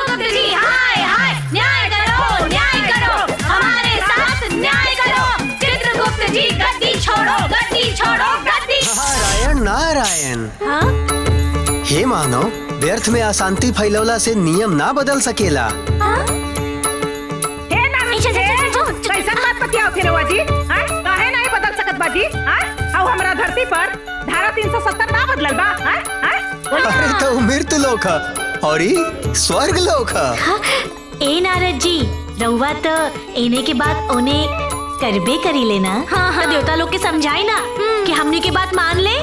चित्रगुप्त जी हाय हाय, न्याय करो हमारे साथ न्याय करो। चित्रगुप्त जी गद्दी छोड़ो गद्दी। नारायण नारायण। हे मानव, व्यर्थ में अशांति फैलवला से नियम ना बदल सकेला। कैसन बात बतियाओ फिर जी? काहे नहीं बदल सकत बाजी? हमरा धरती पर धारा 370 ना बदलल बा? अरे तो मृत्यु लोक और स्वर्ग लोक। ए नारद जी, रउआ तो एने के बाद ओने करबे करी लेना। हाँ, देवता लोग के समझाई ना कि हमने के बात मान ले।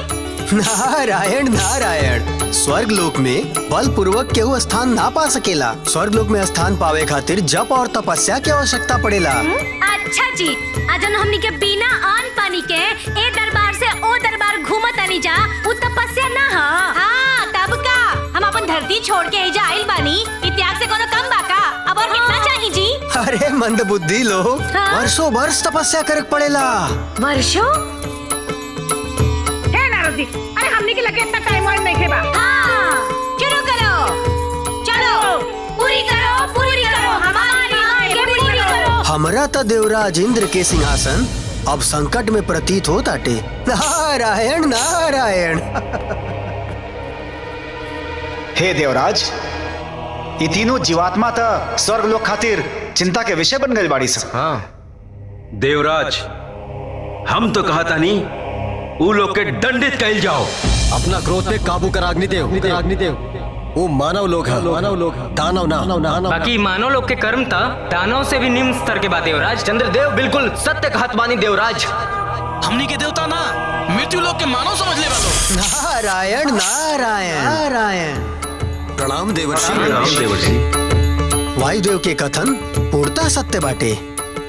नारायण नारायण। स्वर्ग लोक में बल पूर्वक केहू स्थान ना पा सकेला। स्वर्ग लोक में स्थान पावे खातिर जप और तपस्या की आवश्यकता पड़ेला। अच्छा जी, आज हमनी के बिना अन्न पानी के ए दरबार से ओ दरबार घूमत आनी जा, उ तपस्या ना ह। हाँ, तब का हम अपन धरती छोड़ के एजा आइल बानी, इतिहास से कोनो कम बाका। अब और कितना चाहिए जी? अरे मंदबुद्धि लोग, वर्षों वर्ष तपस्या करे पड़ेला। वर्षों? जी, अरे हमने के लगे इतना टाइम वाइम नहीं खेबा। हाँ, शुरू करो, चलो पूरी करो हमारी मांग के पूरी करो। हमरा तो देवराज इंद्र के सिंहासन अब संकट में प्रतीत हो ताटे। नारायण नारायण। हे देवराज, ये तीनों जीवात्मा तो स्वर्ग लोक खातिर चिंता के विषय बन गए बाड़ी सब। हाँ देवराज, हम तो कहा था नहीं वो लोग के दंडित कइल जाओ। अपना क्रोध पे काबू कर अग्निदेव। वो मानव लोग है, दानव ना। बाकी मानव लोग के कर्म था दानव से भी निम्न स्तर के बात देवराज। चंद्रदेव बिल्कुल सत्य कहत बानी देवराज। हमनी के देवता ना, मृत्यु लोग के मानव समझ ले वालो। नारायण नारायण। प्रणाम देवर्षि। वायुदेव के कथन पूर्णतः सत्य बाटे।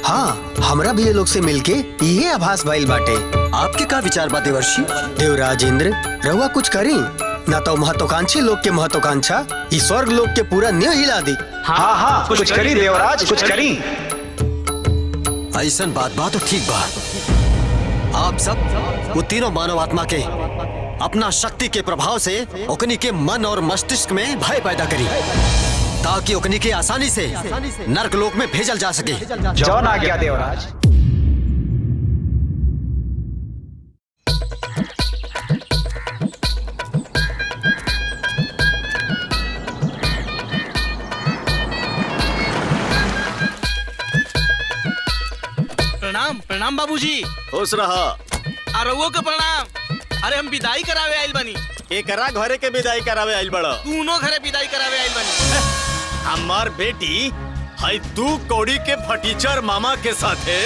हाँ, हमरा भी ये लोग से मिलके ये आभास भइल बाटे। आपके का विचार बा देवर्षि? देवराज इंद्र, रहुआ कुछ करी ना तो महत्वाकांक्षी लोग के महत्वाकांक्षा इस स्वर्ग लोग के पूरा न्यू हिला दी। हाँ, कुछ करी देवराज, कुछ करी। ऐसन बात तो ठीक बा। आप सब वो तीनों मानव आत्मा के अपना शक्ति के प्रभाव से ओकनी के मन और मस्तिष्क में भय पैदा करी, ताकि ओकनी के आसानी से नर्क लोक में भेजल जा सके। जौन आ गया देवराज। प्रणाम बाबूजी। खुश रहा। अरवो के प्रणाम। अरे हम विदाई करावे आइल बनी। एकरा घरे के विदाई करावे आइल बड़ा। दोनों घरे विदाई करावे आइल बनी। हमार बेटी है तू कौड़ी के फटीचर मामा के साथे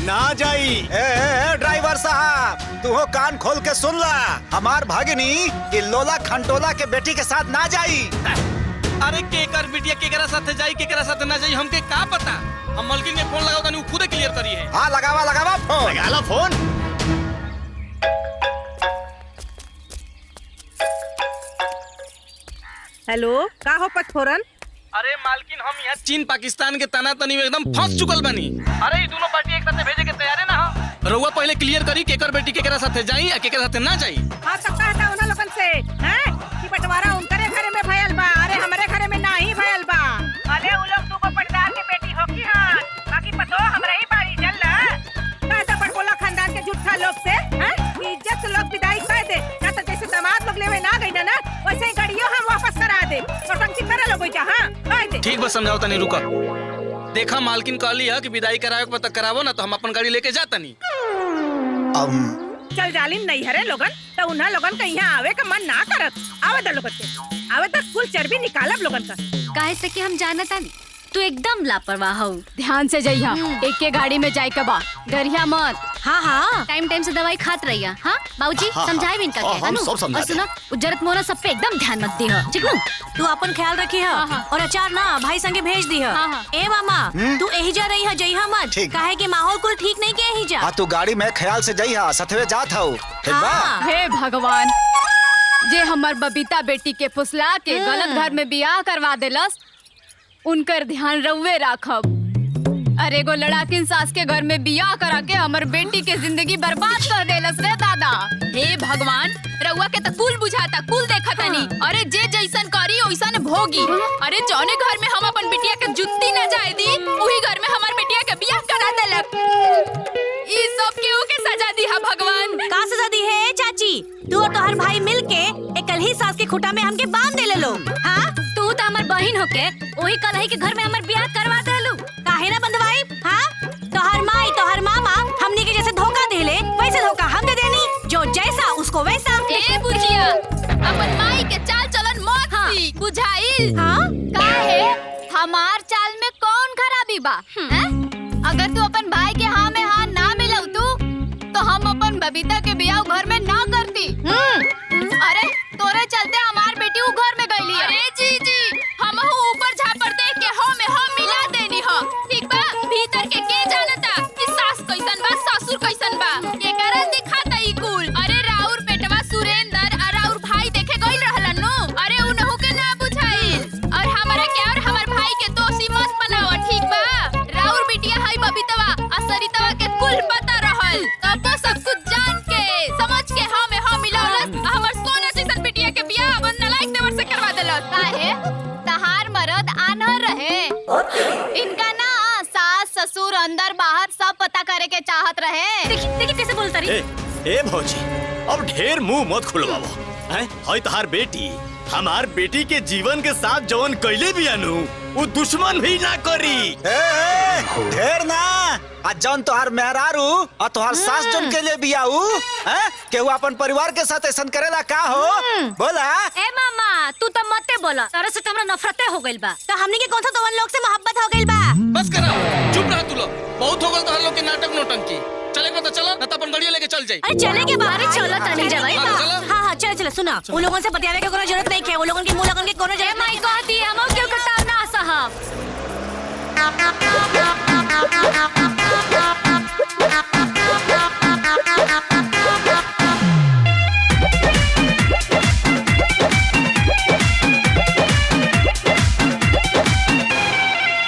ना जाई। ड्राइवर साहब, तू हो कान खोल के सुन ला। हमार भागिनी इल्लोला खंटोला के बेटी के साथ ना जाई। अरे केकर बिटिया केकरा साथे जाई केकरा साथे ना जाई हमके का पता। हम मलकिन के फोन लगाओ तनी उ खुदे क्लियर करी है। हाँ, लगावा फोन। लगाला फोन। हेलो, का हो पटफोरन? अरे मालकिन, हम यहाँ चीन पाकिस्तान के तना तनी में एकदम फंस चुकल बनी। अरे ये दोनों पार्टी एक साथ भेजे के तैयार है ना। हम रउआ पहले क्लियर करी केकर बेटी केकरा साथे जाई या केकरा साथे ना जाई। हाँ, तब कहता उन लोगन से हैं कि बंटवारा उनकरे घरे में भयल बा, अरे हमरे घरे में नहीं भयल बा। अरे उ लोग दूगो पटदार के बेटी हो की हां, बाकी पतो हमरे ही बाड़ी चल। कहता बड़कोला खानदान के झूठा लोग से हैं इज्जत से लोग विदाई कर दे, ना तो जैसे दामाद लोग लेवे ना गई ना वैसे ही गाड़ियों हम वापस करा दे। नौटंकी करे लोग जा। हां, कह दे। ठीक बस समझाओ तनी, रुको। देखा मालकिन कहली है कि विदाई करावे के पता करावो ना तो हम अपन गाड़ी लेके जाता नहीं। चल जालिम नहीं हरे लोगन तो उन्हा लोगन का यहाँ आवे का मन ना करत। आवे द लोगन के आवे तक कुल चर्बी निकालब लोगन का। काहे से कि हम जानता नहीं तू एकदम लापरवाह हो। ध्यान से जाइया, एक के गाड़ी में जाए कबा, डरिया मत। हाँ, टाइम से दवाई खात रहिया। हाँ बाबूजी, समझाए भी इनका के। हम सब समझा और सुनो, उज्जरत मोना सब पे एकदम ध्यान मत दिह, ठीक नु? तू अपन ख्याल रखी है और अचार ना भाई संगे भेज दी है। ए मामा, तू यही जा रही है जइहा मत, काहे कि माहौल कुल ठीक नहीं के यही जा। हाँ, तू गाड़ी में ख्याल से जइहा, सथवे जात हूँ। हे भगवान, जे हमर बबीता बेटी के फुसला के गलत घर में बियाह करवा देलस, उनकर ध्यान रउवे राखब। अरे एगो लड़ाकिन सास के घर में बियाह करा के हमर बेटी के जिंदगी बर्बाद कर देलस रे दादा। हे भगवान, रउआ के तो कुल बुझाता कुल देखा तनी। अरे जे जैसन करी वैसन भोगी। अरे जौने घर में हम अपन बिटिया के जुत्ती न जाए दी वही घर में हमार बिटिया के बियाह करा देलक। ई सब केहू के सजा दी है भगवान। का सजा दी है चाची? तू और तोहर भाई मिलके एकल ही सास के खुटा में हमके बांध देले लो। हाँ तू तो हमार बहिन होके वही कलही के घर में हमार बियाह करवा देलू। काहे ना बंधवाई? हाँ तोहर माई तोहर मामा हमनी के जैसे धोखा देले वैसे धोखा हम दे देनी। जो जैसा उसको वैसा। ए बुझिया अपन माई के चाल चलन मत सी बुझाइल। हाँ काहे हमार चाल में कौन खराबी बा? हैं? अगर तू अपन भाई के हाँ में हाँ ना मिलाऊ तो हम अपन बबीता के बियाह घर में ना करती। अरे तोरे चलते हमार बेटी उ घर में गईली। अरे जी हम ऊपर झापर देख के हो में हम मिला देनी हो। ठीक बा भीतर के जानता कि सास कैसन बा ससुर कैसन बा ये करन दिखाता ई कुल। अरे राउर बेटवा सुरेंद्र और राउर भाई देखे गइल रहलन नु। अरे उनहु के ना बुझाइल और हमरा के और हमर भाई के दोषी मत बनाओ। ठीक बा राउर बिटिया हाई बबीतवा आ सरितवा के कुल पता रहल तब सब कुछ जान के समझ के हम मिलावलस हमर सोना जैसन बिटिया के बियाह अपन नलायक देवर से करवा देलस। काहे तहार मरद आनर रहे। इनका ना सास ससुर अंदर बाहर सब पता करे के चाहत रहे। देखी कैसे बोलता रही। ए भौजी अब ढेर मुंह मत खुलवाओ। हैं हई तहार बेटी हमार बेटी के जीवन के साथ जवन कैले भी अनु वो दुश्मन भी ना करी। ढेर ना आज जौन तोहार मेहरारू और तोहार सास जौन के लिए भी आऊ केहू अपन परिवार के साथ ऐसा करेला का हो बोला। ए मामा तू तो मते बोला तारे से हमरा नफरते हो गइल बा। तो हमनी के कौन सा दोवन लोग से मोहब्बत हो गइल बा। बस करा चुप रह तू लोग बहुत हो गल तोहार लोग के नाटक नौटंकी। चले को तो चलो न तो अपन गाड़िया लेके चल जाई। अरे चले के बाहर चलो तनी जवाई। हां चलो सुना वो लोगों से बतियावे के कोनो जरूरत नहीं है। वो लोगन के मुंह लगन के कोनो जरूरत नहीं। कह दी हम क्यों करता ना साहब।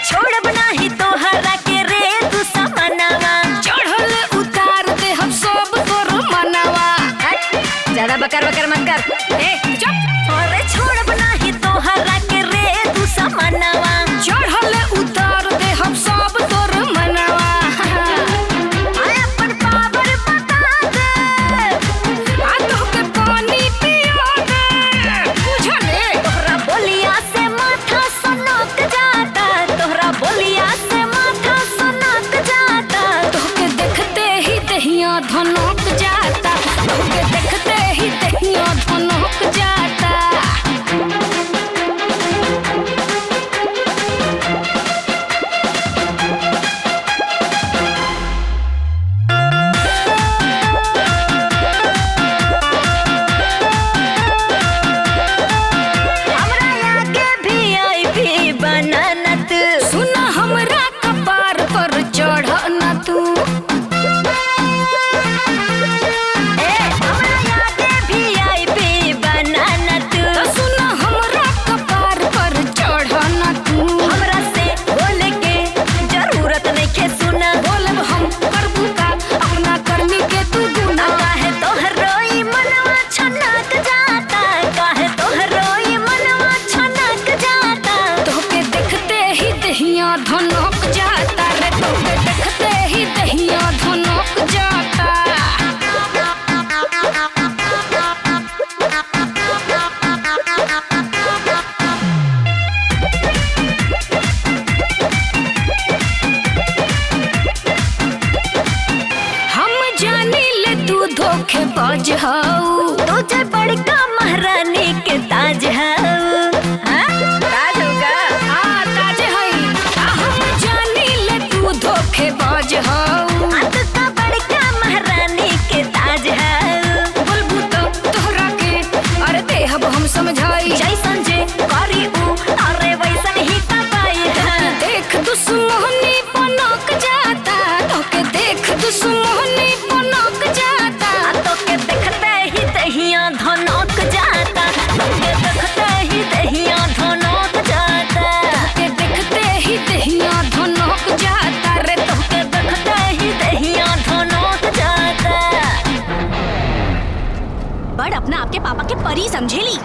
छोड़ बना ही तो हरा के रे तू समनवा चढ़ल उतार दे हम सब तोर मनवा। ज्यादा बकर बकर मत कर। ए चुप। अरे छोड़ बना ही तो हरा के रे तू समनवा चढ़ल उतार दे हम सब तोर मनवा। आय अपन पावर बता दे आ तो के पानी पिया दे बुझले। तोहरा बोलिया से माथा सनक जाता तोहरा बोलिया से माथा सनक जाता। तोहके देखते ही दहिया धनक जाता तोहके देखते ही दहिया धनक समझेली।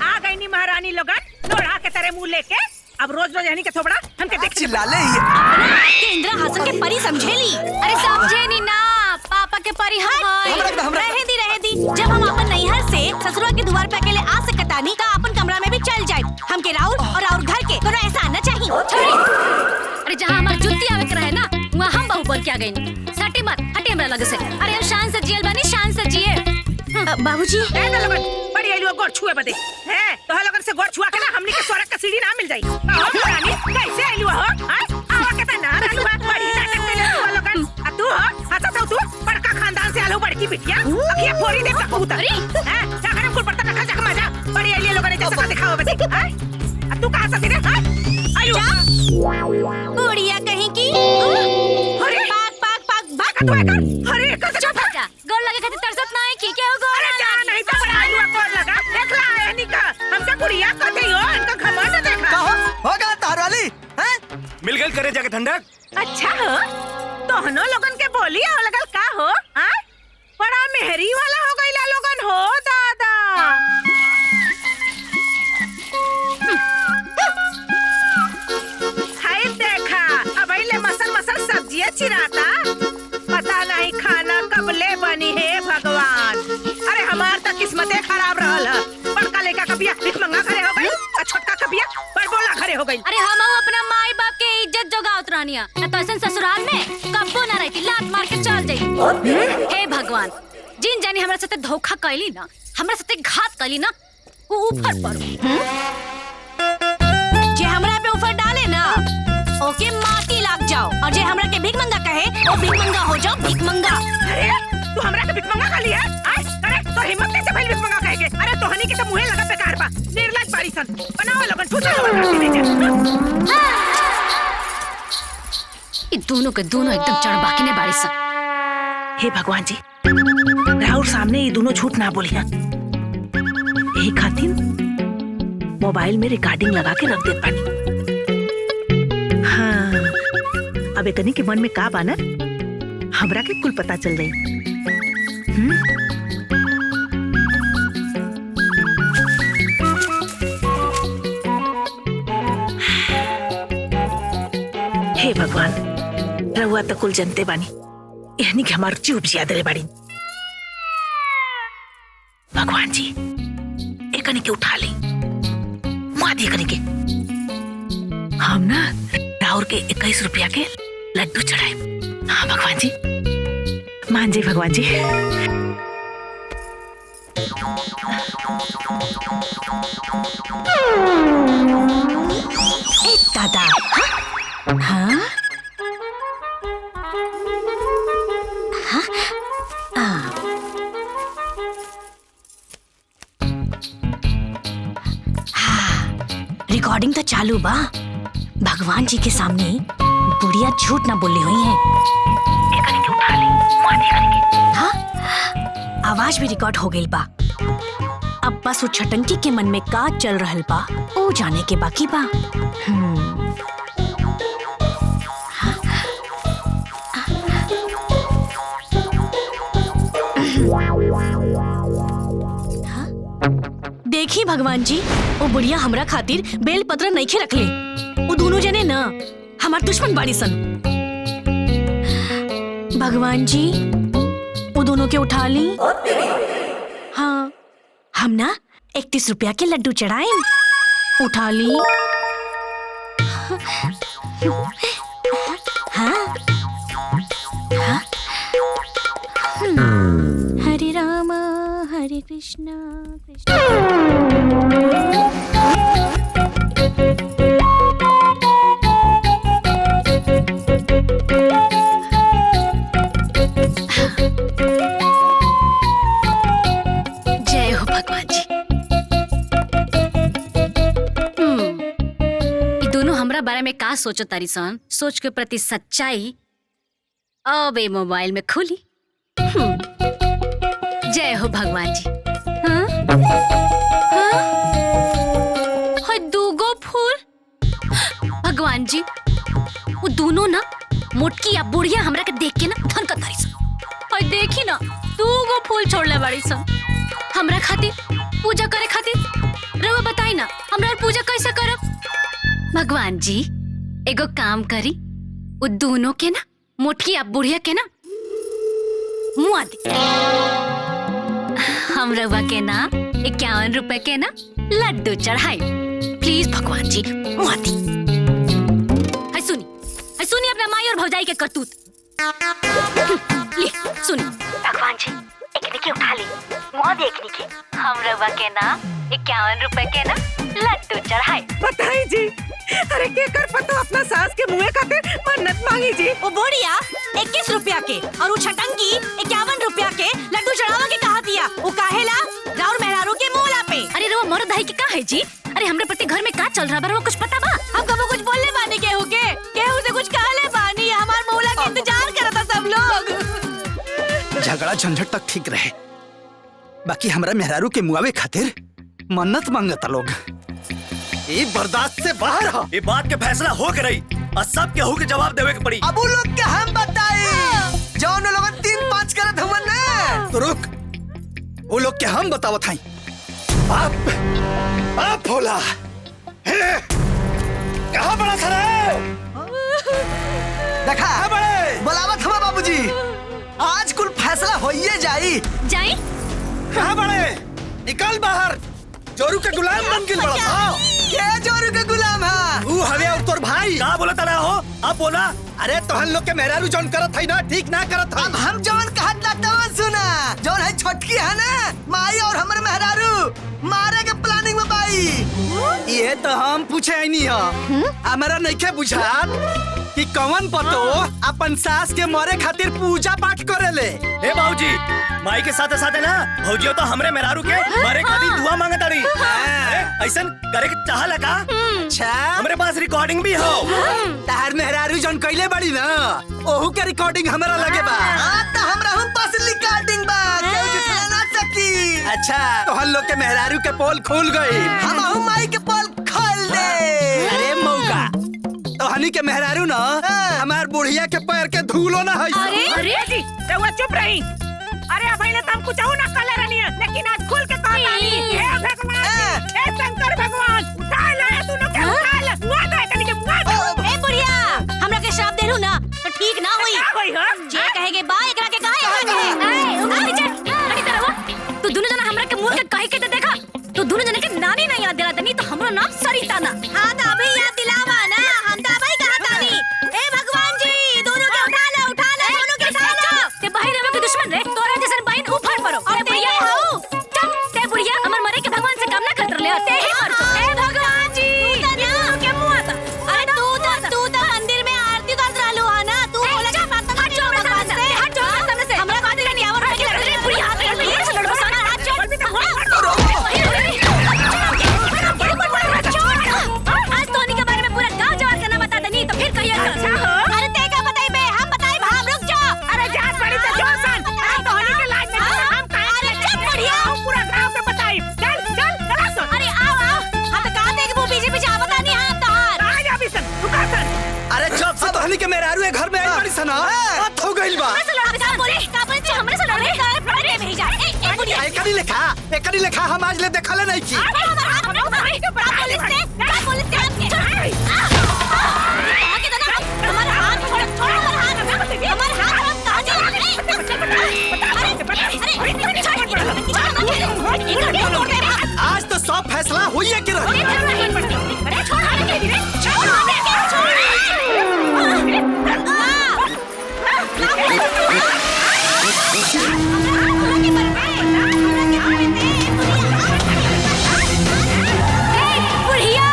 आ गई नी महारानी लोगन लोढ़ा के तरह मुंह लेके। अब रोज रोज यानी के थोबड़ा हमके देख चिल्ला ले के इंदिरा हासन के परी समझेली। अरे समझे नी ना, पापा के परी हम रहे दी। जब हम अपन नैहर से ससुरा के द्वार पे अकेले आ सकतानी तो अपन कमरा में भी चल जाए। हमके राउर और राउर घर के कोनो ऐसा आना चाहिए। अरे जहाँ हमार जुत्ती आवे रहे ना वहाँ हम बहू बोल के आ गई। सटी मत हटे हमरा लगे से। अरे हम शान से जियल बानी, शान से जिए। बाबूजी बड़ी आइलू गोड़ छुए बदे हैं तो लोगन से गोड़ छुआ के ना हमनी के स्वर्ग का सीढ़ी ना मिल जाई। महारानी कैसे आइलू हो? आवा के तना रानी बात बड़ी नाटक में ले तू लोगन। आ तू हो हंसा तो तू बड़का खानदान से आलू बड़की बिटिया अखिया फोड़ी दे कबूतर। हैं जा करे कुल पड़ता रखा जा मजा। बड़ी आइली लोगन ने जैसा दिखाओ बदे। हैं आ तू कहां से फिरे? हैं आइलू बुढ़िया कहीं की। अरे भाग तू आकर। अरे चुप हो जा। गोड़ लगे खातिर तरसत ना है की क्या हो? अरे जा नहीं तो बड़ा आलू गोड़ लगा देखला है निका हमसे गुड़िया कहते हो इनका घमंड देखा। होगा तार वाली हैं? मिल गई करे जाके ठंडक। अच्छा हो तोहनो लोगन के बोली आओ लगल का हो? हां बड़ा मेहरी वाला हो गईला लोगन हो दादा। हाय देखा अब ले मसल सब्जियां चिराता। पता नहीं खाना कब ले बनी है भगवान। अरे हमार तो किस्मते खराब रहल है। बड़का लेका कबिया भिख मंगा खड़े हो गई और छोटका कबिया बड़बोला खड़े हो गई। अरे हम अपना माई बाप के इज्जत जोगावत रहनिया न तो ऐसा ससुराल में कब्बो ना रहती, लात मार के चल जाई। हे भगवान जिन जानी हमरा साथे धोखा कैली ना, हमरा साथे घात कैली ना, वो ऊपर पड़ो। जे हमरा पे ऊपर डाले ना ओके माटी लाग जाओ और जे हमरा के भीख मंगा कहे वो भीख मंगा हो जाओ, भीख मंगा। अरे तू हमरा के भीख मंगा खा लिया? अरे तो हिम्मत कैसे भइल भीख मंगा कहेगे? अरे तोहनी के तो मुंहे लगा बेकार बा। निर्लज बाड़ी सन बनाओ लोगन छूटा ये दोनों के दोनों एकदम चढ़बाकी ने बाड़ी सन। हे भगवान जी राउर सामने ये दोनों झूठ ना बोलिया। यही खातिर मोबाइल में रिकॉर्डिंग लगा के रख देत पानी। हाँ अब एकनी के मन में का बा ना हमरा के कुल पता चल गई। हे भगवान रहुआ तो कुल जनते बानी यानी कि हमार चुप जियाद रे बाड़ी। भगवान जी एकनी के उठा ली मादी एकनी के। हम ना राउर के 21 रुपया के लड्डू चढ़ाए। हाँ भगवान जी मान जी भगवान जी। ए दादा हाँ रिकॉर्डिंग तो चालू बा। भगवान जी के सामने बुढ़िया झूठ ना बोली हुई है। हाँ आवाज भी रिकॉर्ड हो गई बा। अब बस वो छटंकी के मन में का चल रहल बा वो जाने के बाकी बा। देखी भगवान जी वो बुढ़िया हमरा खातिर बेल पत्र नहीं खे रखले। वो दोनों जने ना हमार दुश्मन बाड़ी सन। भगवान जी वो दोनों के उठा ली। हाँ हम ना 31 रुपया के लड्डू चढ़ाए। उठा ली। हाँ हाँ हरे राम हरे कृष्णा जय हो भगवान जी। ये दोनों हमरा बारे में का सोचो तारी सन, सोच के प्रति सच्चाई अब ये मोबाइल में खुली। जय हो भगवान जी। हाँ दूगो फूल। भगवान जी वो दोनों ना मोटकी या बुढ़िया हमरा के देख के ना थनकत तारी सन। और देखी ना दूगो फूल छोड़ले बाड़ी सन। हमरा खातिर पूजा करे खातिर रउआ बताई ना हमरा और पूजा कैसे करब। भगवान जी एगो काम करी, उ दोनों के ना मोटकी आ बुढ़िया के ना मुआ दे। हम रउआ के ना 51 रुपए के ना लड्डू चढ़ाई। प्लीज भगवान जी मुआ दी। है सुनी अपना माई और भौजाई के करतूत। ले सुनी भगवान जी एकनी के उठा ली, मुआ दे एकनी के। हम रउआ के ना 51 रुपए के ना लड्डू चढ़ाई। बताई जी, अरे के कर पता अपना सास के मुँह खातिर मन्नत मांगी जी। वो बोरिया 21 रुपया के और वो छटंगी 51 रुपया के लड्डू चढ़ावा के कहा दिया। वो काहेला राउर मेहरारू के मोला पे। अरे रो मर्द है कि का है जी? अरे हमरे पति घर में का चल रहा बा, कुछ पता बा? हम कबो कुछ बोलले बानी केहू से कुछ कहले बानी। हमार मौला के इंतजार करता सब लोग। झगड़ा झंझट तक ठीक रहे, बाकी हमरा मेहरारू के मुआवे खातिर मन्नत मांगता लोग। ये बर्दाश्त से बाहर हो। ये बात के फैसला हो के रही और सब केहू के जवाब देवे के पड़ी। अब लोग के हम बताई जौन लोग 3-5 करत हमन ना। तो रुक, वो लोग के हम बतावत हई। आप भोला कहाँ बड़ा सरे देखा बड़े बुलावत हमा बाबूजी। आज कुल फैसला होइए जाई। कहाँ बड़े निकल बाहर। जोरू के गुलाम बन गिल बड़ा था। क्या जोरू के गुलाम है? तू हवे और तोर भाई का बोला तड़ा हो? अब बोला। अरे तो हम लोग के मेहरारू जौन करत है ना ठीक ना करत है। अब हम जौन कहत ना तवन सुना। जौन है छोटकी है ना माई और हमर मेहरारू मारे के प्लानिंग में बाई। ये तो हम पूछे आई नहीं हो। हमारा नहीं के बुझात कि कौन पतो अपन सास के मरे खातिर पूजा पाठ करेले। ए बाबूजी, माई के साथे साथे ना भौजियो तो हमरे मेहरारू के मरे खातिर दुआ मांगत ताड़ी। ऐसन करे के चाहला का? अच्छा हमरे पास रिकॉर्डिंग भी हो। तार मेहरारू जौन कइले बड़ी ना ओहू के रिकॉर्डिंग हमरा लगे बा। हां त हमरा हम पास रिकॉर्डिंग बा, केहू झुठला ना सकी। अच्छा तो हम लोग के मेहरारू के पोल खुल गई। हम माई के पोल खोल दे। अरे मौका तो हनी के मेहरारू ना हमार बुढ़िया के पैर के धूलो ना है। अरे जी रउआ चुप रही। अरे अब इन्हें तुम कुछ ना कल रहनी है, लेकिन आज खुल के कहता नहीं। हे भगवान, हे शंकर भगवान, उठा ले तूने के उठा ले। मुआ दे कनी के मुआ दे। ए बुढ़िया हमरा के श्राप देलू ना तो ठीक ना होई। क्या होई हो? जे कहेगे बा एकरा के कहे ए उंगली नीचे अड़ी तरह। तू दोनों जना हमरा के मुंह के कहे के तो देखा। तू दोनों जने के नानी ना याद दिलाता नहीं तो हमरो नाम सरिता ना। हां तो अभी याद दिलावा ना, हम तो अभी कहता नहीं। ए भगवान जी दोनों के उठा ले दोनों के उठा ले। ते भाई रवे के दुश्मन रे तोरा जैसन बहन ऊपर पड़ो। और बुढ़िया हाउ चल ते बुढ़िया हमर मरे के भगवान से कम ना कर ले। ते ही मर। ए भगवान जी दोनों के मुंह आता। अरे तू तो मंदिर में आरती कर रहलू है ना। तू बोला के बात हट जो भगवान से हट जो सामने से। हमरा बात नहीं आवर के लड़ बुढ़िया हाथ में ये लड़ो साना हाथ छोड़। आज तोनी के बारे में पूरा गांव जवार करना बता दे नहीं तो फिर कहिए। अरे ते का बताई बे हम बताई भाव रुक जा। अरे जा बड़ी से जो सन आज तो होने के लायक नहीं। हम काहे अरे चुप बढ़िया पूरा गांव के बताई। चल चला सन। अरे आओ हम तो कहा देख वो पीछे आ बता नहीं हां तहार आ जा भी सन रुका सन। अरे जब से तो हनी के मेहरारू है घर में आई बड़ी सना बात हो गइल बा। का बोले हमरे से लड़े पड़े भेजा। ए बुढ़िया एकरी लेखा हम आज ले देखले नहीं की। पुलिस के आगे तो ना हमारा हाथ छोड़ हमारा हाथ कहां जा। आज तो सब फैसला हुई है कि रही। बुढ़िया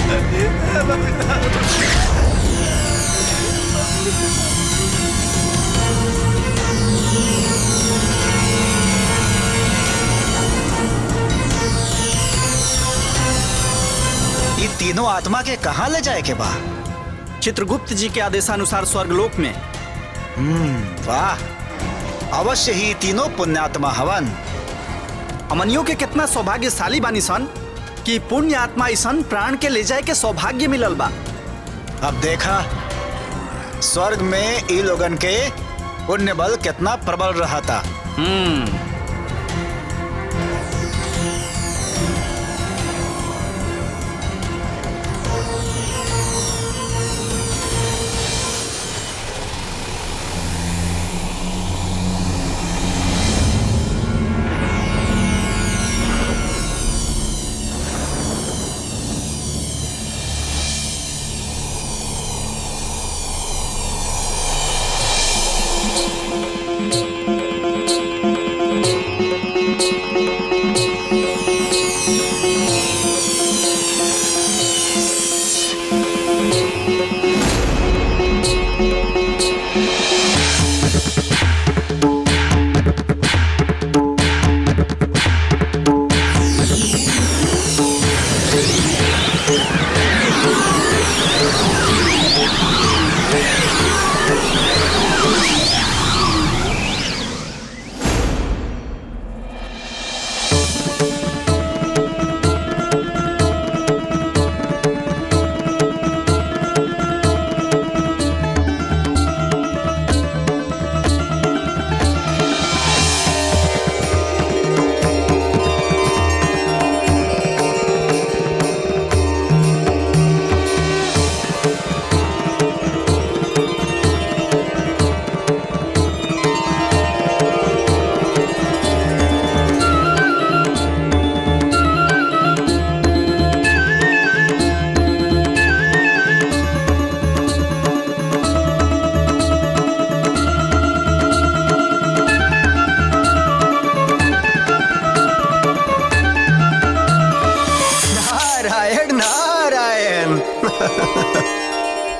ये तीनों आत्मा के कहाँ ले जाए के बा? चित्रगुप्त जी के आदेशानुसार स्वर्गलोक में। वाह, अवश्य ही तीनों पुण्यात्मा हवन। अमनियों के कितना सौभाग्यशाली बानी सन कि पुण्य आत्मा ईसन प्राण के ले जाए के सौभाग्य मिलल बा। अब देखा स्वर्ग में ई लोगन के पुण्य बल कितना प्रबल रहा था।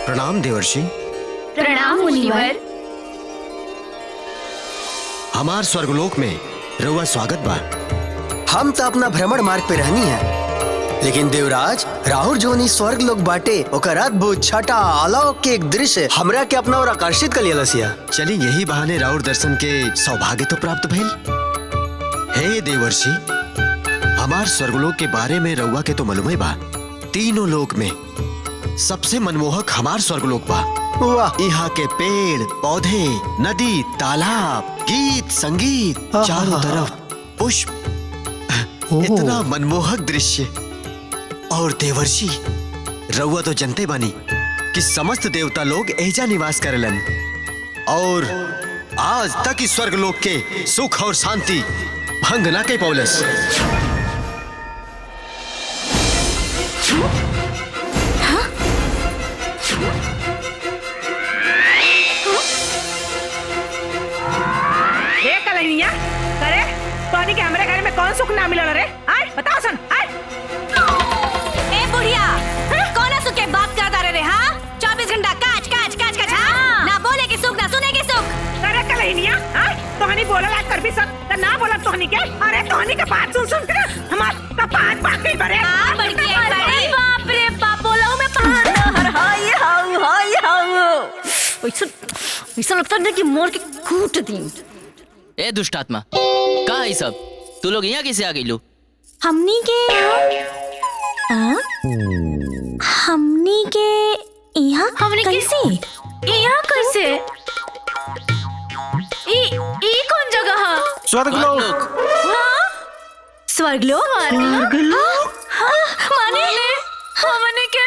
प्रणाम देवर्षि। प्रणाम मुनिवर। हमार स्वर्गलोक में रउआ स्वागत बा। हम तो अपना भ्रमण मार्ग पे रहनी है, लेकिन देवराज राहुल जोनी स्वर्ग लोग बाटे ओकर अद्भुत छटा अलौकिक दृश्य हमरा के अपना और आकर्षित कर लिया। चली यही बहाने राहुल दर्शन के सौभाग्य तो प्राप्त भइल। हे देवर्षि, हमार स्वर्गलोक के बारे में रउआ के तो मालूम ही बा। तीनों लोक में सबसे मनमोहक हमार स्वर्गलोक बा। वाह! यहाँ के पेड़ पौधे, नदी, तालाब, गीत संगीत, चारों तरफ पुष्प, इतना मनमोहक दृश्य। और देवर्षि, रउआ तो जनते बानी कि समस्त देवता लोग एजा निवास करेलन और आज तक इस स्वर्गलोक के सुख और शांति भंग ना के पौलस। करे तोनी के हमरे घर में कौन सुख ना मिलल रे? आय बताओ सन। आय ए बुढ़िया, कौन सुख के बात करता रे? हाँ, 24 घंटा काच काच काच काच। हाँ, ना बोले के सुख ना सुने के सुख। करे कलहिनिया, आय तोहनी बोलला कर भी सब त ना बोलत तोहनी के। अरे तोहनी के बात सुन सुन के हमार कपाट बाकी बरे। हां बड़की बड़ी। बाप रे बाप, बोलऊ में पान हाय हाउ हाय हाउ। ऐसा लगता है कि मोर के कूट दी। ए दुष्ट आत्मा, का है सब? तू लोग यहाँ कैसे आ गई लो? हमनी के यहाँ कैसे? यहाँ कैसे? ई कौन जगह है? स्वर्गलोक। हाँ? स्वर्गलोक? स्वर्गलोक? हाँ, माने हमने के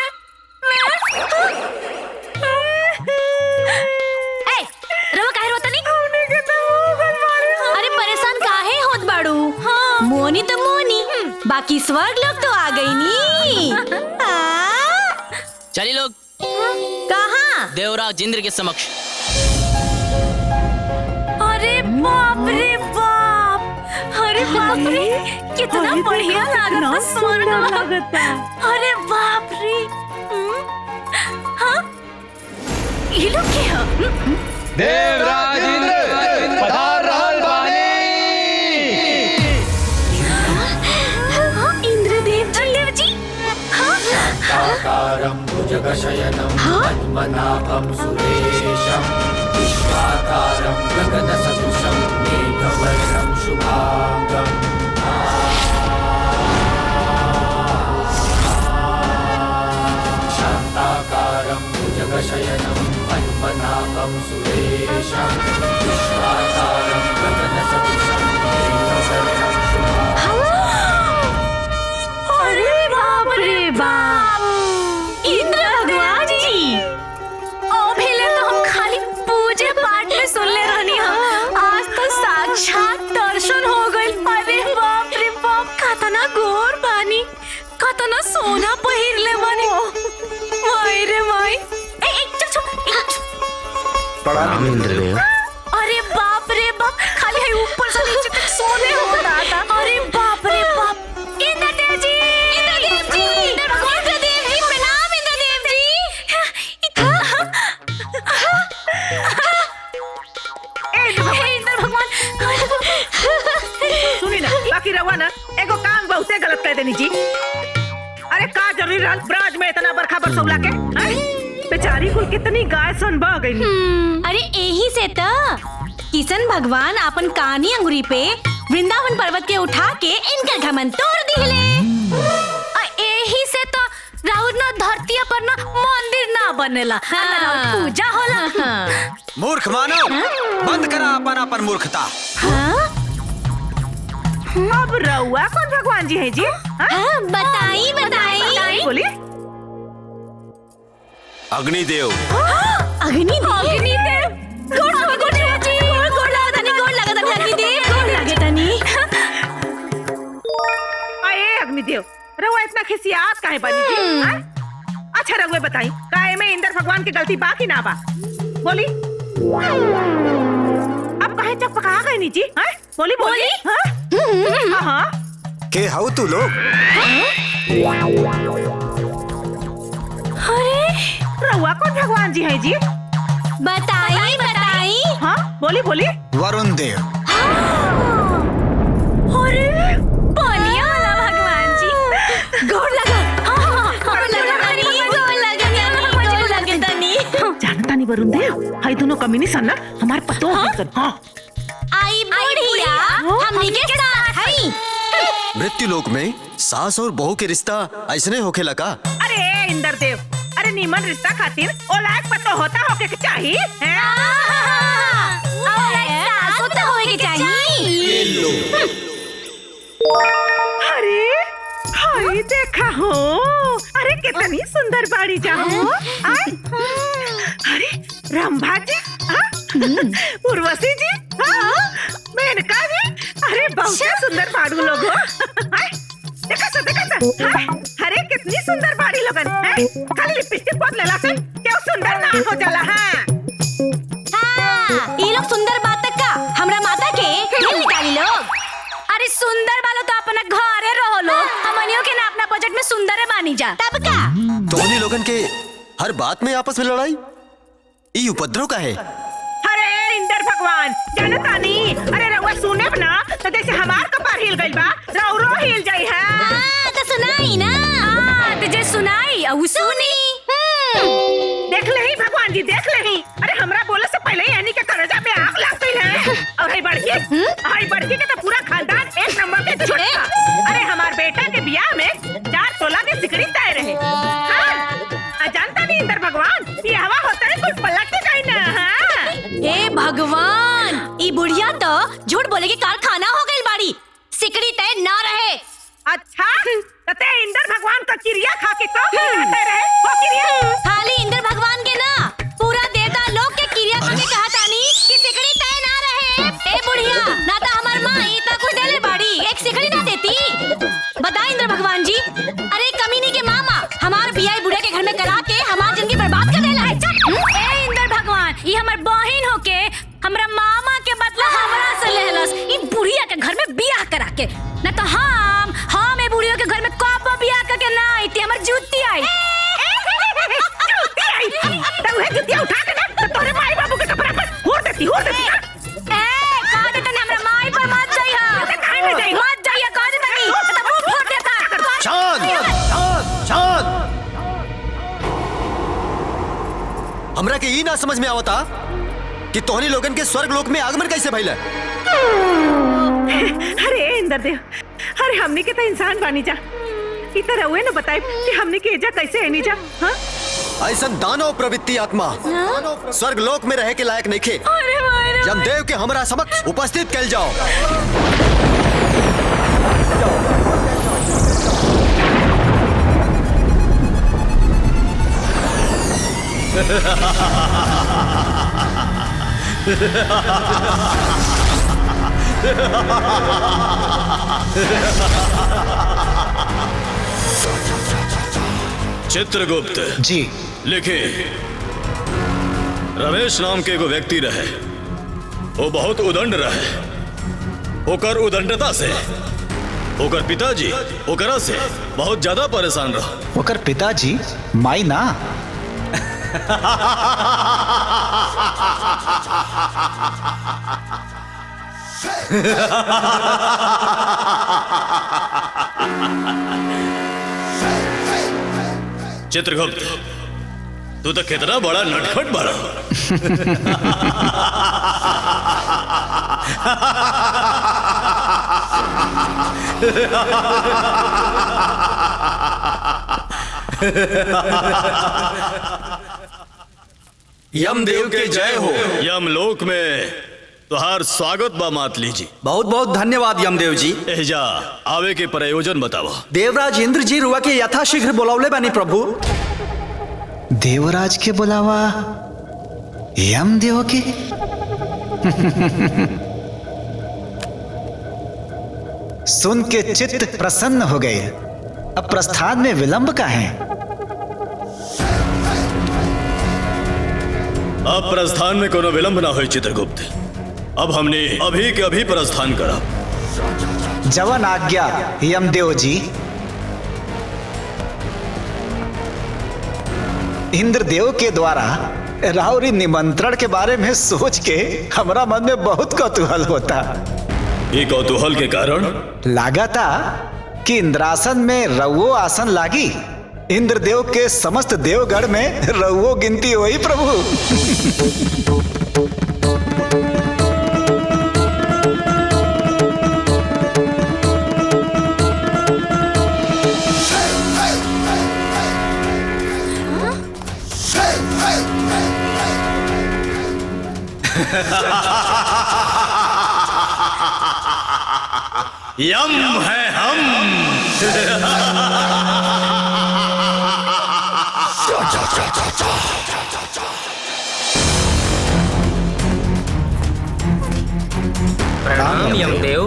रवा काहे रोता नहीं? अरे परेशान काहे होत बाड़ू? हाँ। मोनी तो मोनी, बाकी स्वर्ग लोग तो आ गई नी। चलिए लोग। कहाँ? देवराज इंद्र के समक्ष। अरे बाप रे बाप, अरे बाप रे, कितना बढ़िया लागता स्वर्ग। अरे बाप रे, देवराज इंद्र पधार रहल बानी। इंद्रदेव जी शाकाकारं भुजगशयनं पद्मनाभं सुरेशं विश्वाकारं गगनसदृशं मेघवर्णं शुभांगं। शाकाकारं भुजगशयनं पद्मनाभं सुरेशं विश्वाकारं गगनसदृशं मेघवर्णं शुभांगं। अरे बाप रे बाप, इंद्र भगवान जी। पहले तो हम खाली पूजे पाठ में सुन ले रहनी हम, आज तो साक्षात दर्शन हो गई। अरे बाप रे बाप, कतना गोर बानी, कतना सोना पहिर ले बानी। माई रे माई, प्रणाम इंद्रदेव। अरे बाप रे बाप, खाली है ऊपर से नीचे तक सोने होता था। अरे बाप रे बाप, इंद्रदेव जी, इंद्रदेव जी, इंद्रदेव जी, प्रणाम इंद्रदेव जी। इंद्र भगवान, सुनी ना, बाकी रवा ना एगो काम बहुते गलत कह देनी जी। अरे का जरूरी रहल ब्राज में इतना बरखा बरसौला के? बेचारी को कितनी गाय सन बह गई। अरे यही से तो किशन भगवान अपन कानी अंगुरी पे वृंदावन पर्वत के उठा के इनकर घमंड तोड़ दिले। यही से तो राउर ना धरती पर ना मंदिर ना बनेला, ना पूजा होला। मूर्ख मानव, बंद करा अपन अपन मूर्खता। अब रउआ कौन भगवान जी है जी? बताई बताई, बोली। अग्निदेव। अग्निदेव, अग्निदेव, गोड़ लगा जी, गोड़ लगा तनी, गोड़ लगा तनी अग्निदेव, गोड़ लगे तनी। अरे अग्निदेव, रउआ इतना खिसियात काहे बनी जी? अच्छा रउआ बताई, काहे में इंद्र भगवान की गलती बा कि ना बा? बोली। अब काहे चपका गए नी जी? बोली बोली। हाँ के हाउ तू लोग? अरे रउआ कौन भगवान जी है जी? बताई बताई। हाँ बोली बोली। वरुण देव। अरे बढ़िया वाला भगवान जी, गोड़ लगा। गोड़ लगा तनी, गोड़ लगा तनी। जानता नहीं वरुण देव, हाई दोनों कमीनी सन ना हमारे पतो हैं। हाँ आई बुढ़िया हमनी के साथ है। मृत्यु लोक में सास और बहू के रिश्ता ऐसने होखे लगा। अरे इंद्र देव, अरे नीमन रिश्ता खातिर औलाद पतो होता होके के चाहिए। तो होए के चाहिए। अरे हाय देखा हो, अरे कितनी सुंदर बाड़ी जाओ। अरे रंभा जी, उर्वशी जी, मेनका जी, अरे बहुत सुंदर बाड़ू लोग हो। देखा अरे कितनी सुंदर बाड़ी लोगन है। खाली लिपस्टिक पोत लेला से क्यों सुंदर ना हो जाला। ये लोग सुंदर बात का हमरा माता के दिल निकाली लोग। अरे सुंदर वालों तो अपना घरे रहो लोग, हमनियों के ना अपना बजट में सुंदर है मानी जा। तब का तो उन्हीं लोगन के हर बात में आपस में लड़ाई, ये उपद्रव का है। अरे इंद्र भगवान जानता नहीं, अरे रउआ सुने ना तो जैसे हमार कपार हिल गइल बा, रउरो हिल जाई है। तो सुनाई ना, तो जे सुनाई औ सुनी। देख लेही भगवान जी, देख लेही। अरे हमरा बोले से पहले ही यानी के करजा में आग लग गई है। और हाई बढ़ी के तो पूरा खानदान एक नंबर के छुटका। अरे हमार बेटा के ब्याह में 4 तोला के सिकड़ी तय रहे। जानता नहीं इंद्र भगवान, ये हवा होता है कुछ पलट के जाए ना। ए भगवान, ई बुढ़िया तो झूठ बोले के कारखाना हो गई बाड़ी, सिकड़ी तय ना रहे। अच्छा तते इंद्र भगवान का चिड़िया खा के तो रहते रहे हो चिड़िया। खाली इंद्र भगवान के ना, पूरा देवता लोग के चिड़िया खा के कहा तानी कि सिकड़ी तय ना रहे। ए बुढ़िया, ना तो हमार माँ इतना कुछ देले बाड़ी, एक सिकड़ी ना देती। बता इंद्र भगवान जी, अरे कमीनी के मामा हमार बियाह बुढ़े के घर में करा के हमार जिंदगी बर्बाद कर देला। ए इंद्र भगवान, ये हमार बहन होके हमरा मामा के बदला हमरा से लेहलस ई बुढ़िया के घर में बियाह करा के। ना तो हम ए बुढ़िया के घर में कब बियाह करके ना आईती, हमर जूती आई। जूती आई तो वह जूतियां उठा के ना तो हमरा के ई ना समझ में आवता कि तोहनी लोगन के स्वर्ग लोक में आगमन कैसे भइल। अरे इंद्रदेव, अरे हमने के तो इंसान बानी जा, इतना रहुए ना बताए कि हमने के एजा कैसे है नीजा। हाँ? ऐसा दानव प्रवृत्ति आत्मा स्वर्ग लोक में रहे के लायक नहीं खे। यमदेव के हमरा समक्ष उपस्थित कैल जाओ। चित्रगुप्त जी लिखे, रमेश नाम के एगो व्यक्ति रहे, वो बहुत उदंड रहे। ओकर उदंडता से ओकर पिताजी ओकरा से बहुत ज्यादा परेशान रहा। ओकर पिताजी माई ना चित्रगुप्त, तू तो कितना बड़ा नटखट बड़ा। यमदेव के जय हो। यमलोक में तुहार स्वागत बा मात लीजी। बहुत बहुत धन्यवाद यमदेव जी। एजा आवे के प्रयोजन बतावा। देवराज इंद्र जी रुआ के यथाशीघ्र बुलावले बानी प्रभु। देवराज के बुलावा यमदेव के? सुन के चित्त प्रसन्न हो गए। अब प्रस्थान में विलंब का है? अब प्रस्थान में कोनो विलंब ना हो चित्रगुप्त। अब हमने अभी के अभी प्रस्थान करा। जवन आज्ञा यमदेव जी। इंद्रदेव के द्वारा राहुरी निमंत्रण के बारे में सोच के हमारा मन में बहुत कौतूहल होता। ये कौतूहल के कारण लगाता कि इंद्रासन में रउओ आसन लागी। इंद्रदेव के समस्त देवगढ़ में रउओ गिनती हुई प्रभु। यम है हम। प्रणाम यमदेव।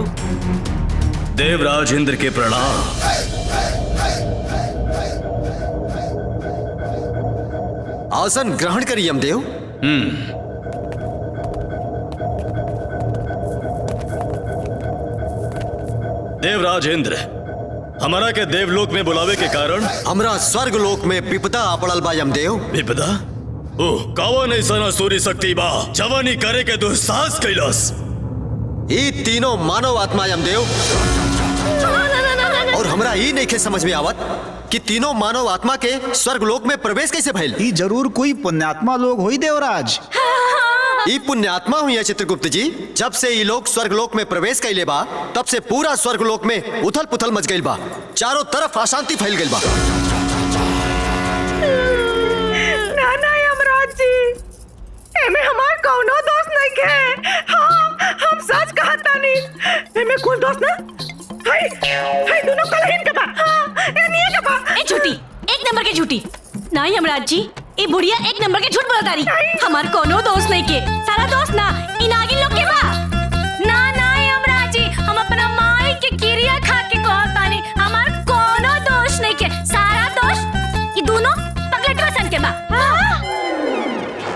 देवराज इंद्र के प्रणाम। आसन ग्रहण करिए यमदेव। देवराज इंद्र, हमारा के देवलोक में बुलावे के कारण हमरा स्वर्ग लोक में विपदा आ पड़ल बा यमदेव। विपदा? ओह, कौन ऐसा सूर्य शक्ति बा जवानी करे के दुस्साहस कैलास? ये तीनों मानव आत्मा यमदेव। और हमरा ये नहीं समझ में आवत कि तीनों मानव आत्मा के स्वर्ग लोक में प्रवेश कैसे भइल। ई जरूर कोई पुण्यात्मा लोग हुई देवराज। ई पुण्यात्मा हुई है चित्रगुप्त जी। जब से ये लोग स्वर्ग लोक में प्रवेश कैले बा, तब से पूरा स्वर्ग लोक में उथल पुथल मच गइल बा। चारों तरफ अशांति फैल गइल बा। ना यमराज जी, एमे हमार कौनो दोस्त नहीं के। हाँ, हम सच कहता नहीं। एमे कोई दोस्त ना? हाय दोनों कलहीन के बा। हाँ, ये नहीं के बा। ए झूठी, एक नंबर के झूठी। ना यमराज जी, ये बुढ़िया एक नंबर के झूठ बोलता रही। हमार कोनो दोस्त नहीं के। सारा दोस्त ना इन आगे लोग के बा। ना यमराज जी, हम अपना माई के किरिया खा के कहता नहीं। हमार कोनो दोस्त नहीं के। सारा दोस्त ये दोनों पगलटवा सन के बा।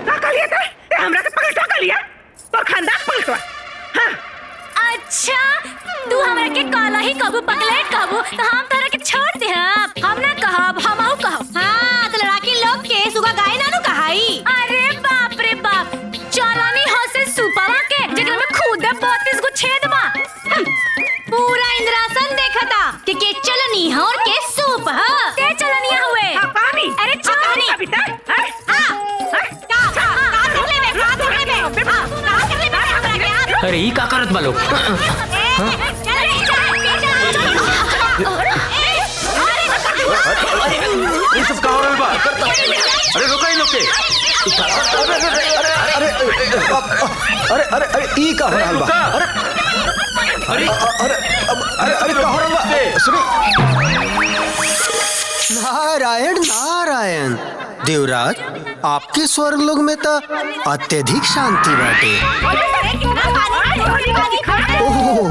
का कलिया था? ते हमरा के पगलटवा कलिया? तो खानदान पगलटवा। हाँ। अच्छा, तू हमरा के काला ही कहबू, पगलेट कहबू, तो हम तोरा के छोड़ दे। हम ना कहब, हमहू कहब। हाँ, तो लड़ाकी लोग के सुगा गाय ना नु कहाई। अरे बाप रे बाप, चालानी हंसे सुपावा के जेकरा में खुदे 32 गो छेद बा। पूरा इंद्रासन देखता के चलनी है और के सूप है। के चलनी हुए? पानी। अरे चलनी कविता। अरे ई का करत बालो? ये सब का हो रहल बा? अरे रुका लोग के। अरे अरे अरे ई का हो रहल बा? अरे अरे अरे अरे का हो रहल बा? सुनी। नारायण नारायण देवराज, आपके स्वर्ग लोक में तो अत्यधिक शांति बाटे। ओह,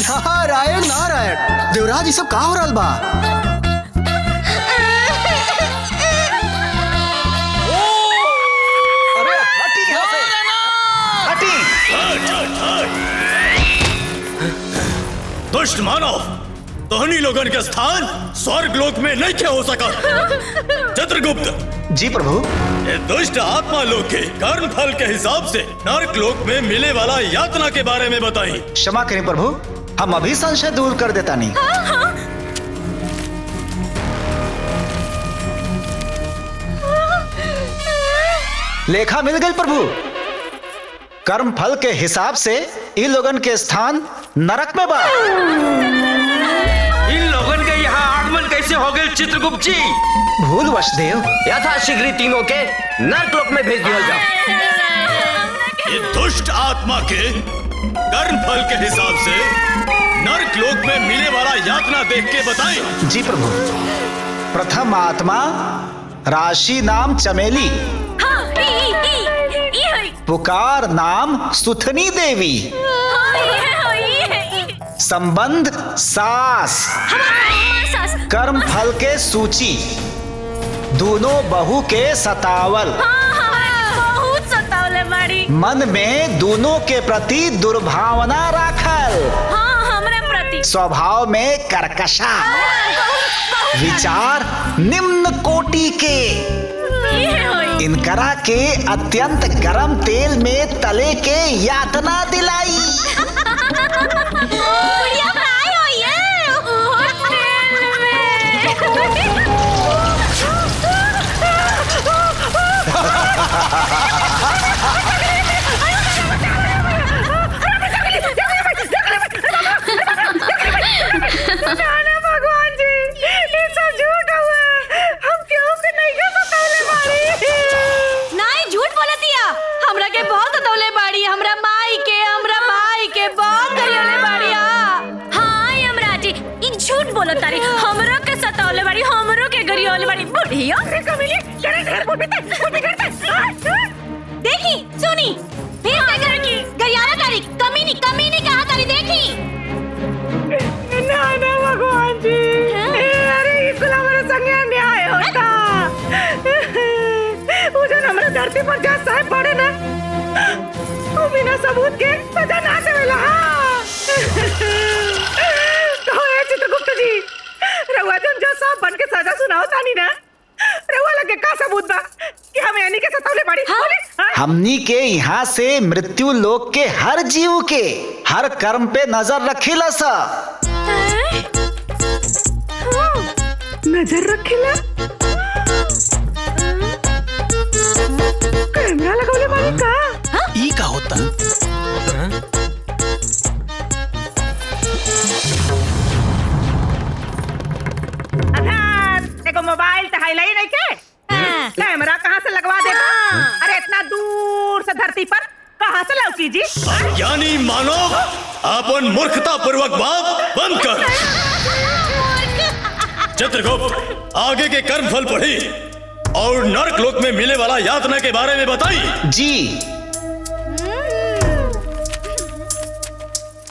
नारायण नारायण देवराज, ये सब का हो रहल बा? दुष्ट मानव, तोहनी लोगन के स्थान स्वर्ग लोक में नहीं क्या हो सका। चित्रगुप्त जी प्रभु। ये दुष्ट आत्मा लोग के कर्म फल के हिसाब से नरक लोक में मिले वाला यातना के बारे में बताई। क्षमा करें प्रभु, हम अभी संशय दूर कर देता नहीं। लेखा मिल गई प्रभु। कर्म फल के हिसाब से इन लोगन के स्थान नरक में बा। इन लोगन के यहाँ आगमन कैसे हो गए चित्रगुप्त जी? भूलवश देव। यथाशीघ्र तीनों के नरक लोक में भेज दिया जाओ। ये दुष्ट आत्मा के कर्म फल के हिसाब से नरक लोक में मिले वाला यातना देख के बताएं। जी प्रभु। प्रथम आत्मा राशि नाम चमेली, पुकार नाम सुथनी देवी, संबंध सास, कर्म फल के सूची, दोनों बहू के सतावल, बहुत सतावले बाड़ी। मन में दोनों के प्रति दुर्भावना राखल, हमरा प्रति स्वभाव में कर्कशा, विचार निम्न कोटि के, इनकरा के अत्यंत गरम तेल में तले के यातना दिलाई। भगवान जी, ये सब झूठ हुआ। हम क्यों के नहीं कर सतावले बाड़ी? नहीं, झूठ बोलत दिया। हमरा के बहुत सतावले बाड़ी, हमरा माई के, हमरा भाई के बहुत गरियोले बाड़ी। हां यमराज जी, ई झूठ बोलत तारी। हमरो के सतावले बाड़ी, हमरो के गरियोले बाड़ी। बुढ़िया अरे कमीनी, तेरे घर को बिता देखी सुनी फिर क्या करेगी? गरियाला तारी, कमीनी कमीनी कहां तारी देखी? ना ना भगवान जी, अरे इसला हमारे संगे अन्याय होता। वो जो हमारे धरती पर जहाँ साहब पड़े ना, वो बिना सबूत के सजा ना करेला। तो ये चित्रगुप्त जी, रउआ जो साहब बन के सजा सुनाओ तानी ना, रउआ लगे का सबूत बा कि हमें यानी के सतावले बाड़ी? हमनी के यहाँ से मृत्यु लोक के हर जीव के हर कर्म पे नजर रखिला सा। नजर रखिला? कैमरा लगौले बाड़ी का? ई का होता? देखो मोबाइल तो हाईलाइट नहीं के? कैमरा कहाँ से लगवा देगा? अरे इतना दूर से धरती पर कहाँ से लौकी जी? ज्ञानी मानव, अपन मूर्खता पूर्वक बात बंद कर। चित्रगुप्त, आगे के कर्म फल पढ़ी और नरक लोक में मिले वाला यातना के बारे में बताई। जी।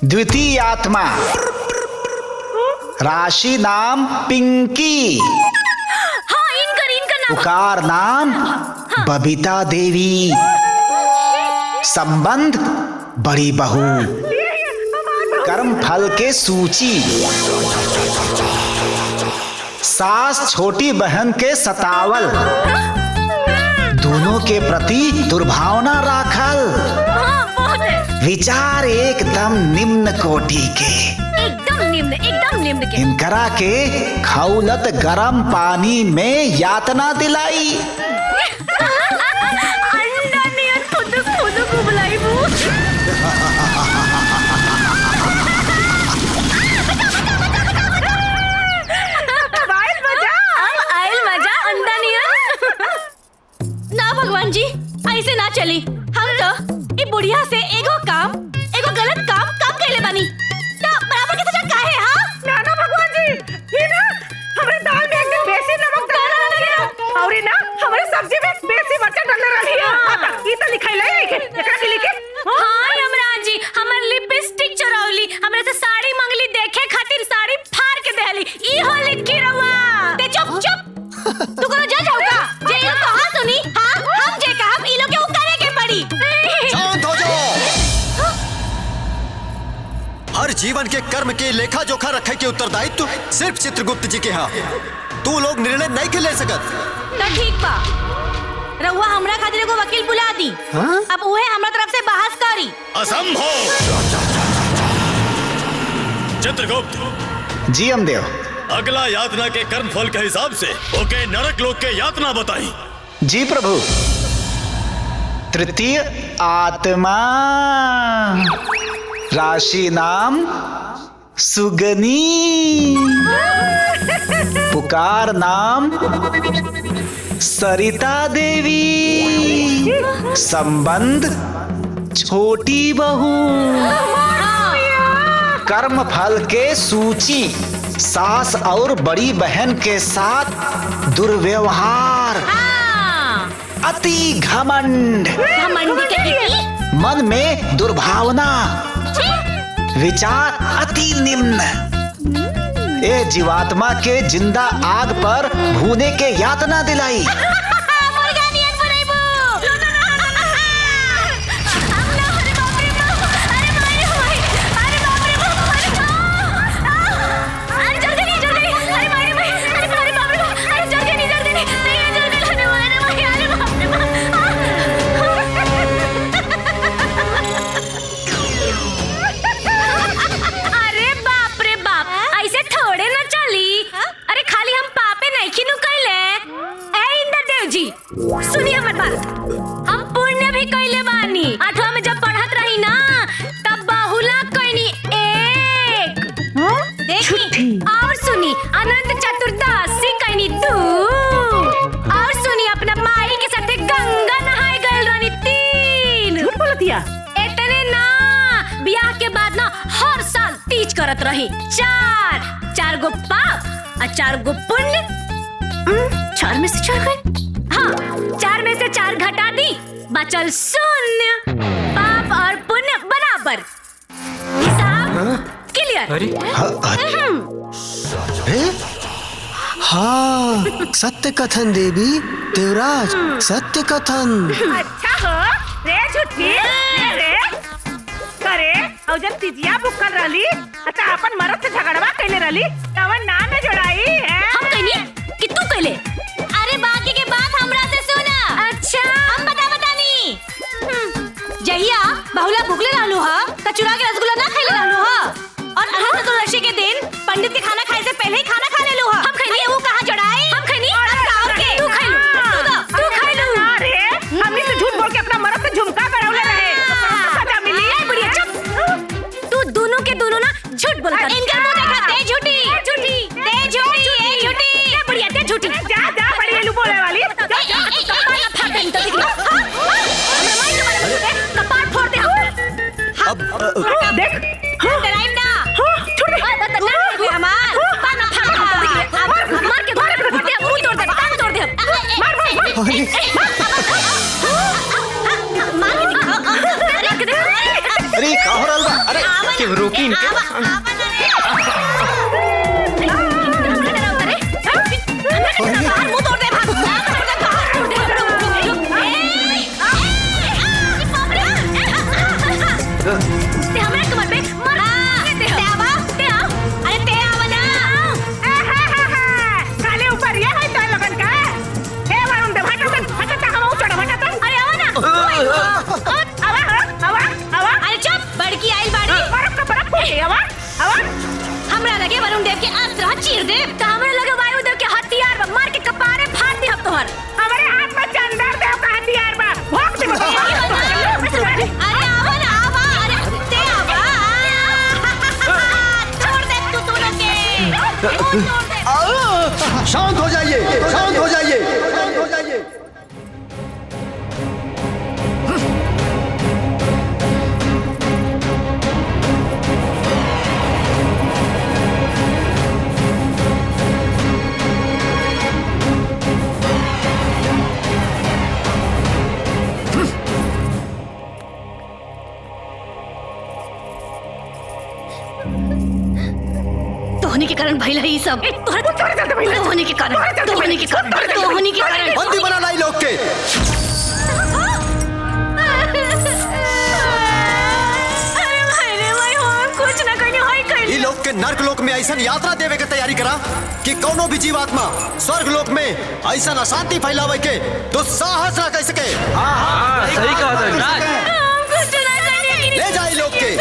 द्वितीय आत्मा राशि नाम पिंकी, पुकार नाम बबीता देवी, संबंध बड़ी बहू, कर्म फल के सूची, सास छोटी बहन के सतावल, दोनों के प्रति दुर्भावना राखल, विचार एकदम निम्न कोटि के, एकदम एकदम निम्न के। इनकरा के खौलत गरम पानी में यातना दिलाई। अंडा नियन खुद बुलाई बू। आयल मजा अंडा नियन। ना भगवान जी ऐसे ना चली। हम तो ई बुढ़िया से एगो गलत काम कैले बानी। ना बराबर के सजा काहे? हां ना भगवान जी, ये ना हमरे दाल में एकदम बेसी नमक डाला रही और ना हमरे सब्जी में बेसी मरचा डालने रही है। ई तो लिखाइले लिखे एकरा के लिखे। हां यमराज जी, हमर लिपस्टिक चोरौली, हमरे से साड़ी मंगली देखे खातिर साड़ी फाड़ के देली। ई हो लिख के रवा। ते चुप तू कोनो जज हो का? जे यो कहा सुनी? हां हम जे कहब ई लोग के उतारे के पड़ी। शांत हो जाओ। हर जीवन के कर्म के लेखा जोखा रखे के उत्तरदायित्व सिर्फ चित्रगुप्त जी के हाँ। तू लोग निर्णय नहीं के ले सकत। तो ठीक बा, रउआ हमरा खातिर एगो वकील बुला दी। अब उहे हमरा तरफ से बहस करी। असंभव। चित्रगुप्त जी हमदेव। अगला यातना के कर्म फल के हिसाब से ओके नरक लोक के यातना बताई। जी प्रभु। तृतीय आत्मा, राशि नाम सुगनी, पुकार नाम सरिता देवी, संबंध छोटी बहू, कर्म फल के सूची सास और बड़ी बहन के साथ दुर्व्यवहार, अति घमंड, मन में दुर्भावना, विचार अति निम्न, ए जीवात्मा के जिंदा आग पर भूने के यातना दिलाई। सुनिए हमर बात, हम पुण्य भी कैले बानी। 8वां में जब पढ़त रही ना तब बाहुला कैनी एक। देखी और सुनी अनंत चतुर्दशी कैनी 2 और सुनी अपना माई के साथे गंगा नहाए गए रानी 3। झूठ बोलतिया। इतने ना, ब्याह के बाद ना हर साल तीज करत रही। 4 गो पाप और 4 गो पुण्य। 4 में से 4 गए। हाँ, 4 में से 4 घटा दी, बचल 0। पाप और पुण्य बराबर। हिसाब क्लियर। हाँ, सत्य कथन देवी देवराज, सत्य कथन। अच्छा हो रे झूठी रे करे और जब तिजिया बुक कर रही अच्छा अपन मरद से झगड़वा कैले रही तवन नाम में जोड़ाई है। हम कहनी कि तू कहले। अरे बाकी के बात हमरा से सुना। अच्छा हम बतानी। जहिया बहुला भुगले रहलू हा त चुरा के रसगुल्ला ना खाइले रहलू हा और अनंत चतुर्दशी के दिन पंडित के खाना खाए से पहले ही खाना खा लेलू हा। हम खैनी वो कहां जड़ाई? हम खैनी और के तू खैलू। तू खैलू। अरे हमनी से झूठ बोल के अपना मरद से झुमका करौले रहे सजा मिली। ए बुढ़िया चुप। तू दोनों के दोनों ना झूठ बोलता। इनका मुंह देखा ते झूठी ते झूठी ए बुढ़िया ते झूठी। जा जा बड़ी एलू बोले वाली जा जा कपाल ना फाड़ दे तो दिख लो। कपाल फोड़ दे। अब देख डराइम ना। छोड़ दे ना हुई हमार पाना फाड़ दे तो दिख ले। अब मार के फोड़ दे मुंह तोड़ दे कान तोड़ दे। मार मार मार के दिखा। अरे का हो रहल बा? अरे के रोकी इनके। मुंह तोड़ दे भाग। ते हमरा कमर पे मार ते आवा ते आ। अरे ते आवा ना। काले ऊपर ये है तो लगन का हे वरुण दे हट हम चढ़ हट। अरे आवा ना। आवा। अरे चुप बड़की आइल बाड़ी। बर्फ का बर्फ हो गई आवा। के वरुण देव के अस्त्र चीर दे तो हमरे लगे वायुदेव के हथियार मार के कपारे फाड़ दे हम तोहर। हमारे हाथ में चंदर देव का हथियार बा भोग दे। अरे आवा ना आवा, अरे ते आवा, छोड़ दे तू दोनों के, छोड़ दे। शांत हो जाइए, शांत हो जाइए, शांत हो जाइए। तोहनी के कारण भइल है ई सब। तोहनी के कारण, तोहनी के कारण, तोहनी के कारण। बंदी बना लाई लोग के। अरे भाई हम कुछ ना करनी होई कर। ई लोग के नर्क लोक में ऐसा यात्रा देवे के तैयारी करा कि कोनो भी जीवात्मा स्वर्ग लोक में ऐसा अशांति फैलावे के दुस्साहस ना कर सके। हाँ, सही कहा था। हम कुछ ना करनी। ले जाए लोग के।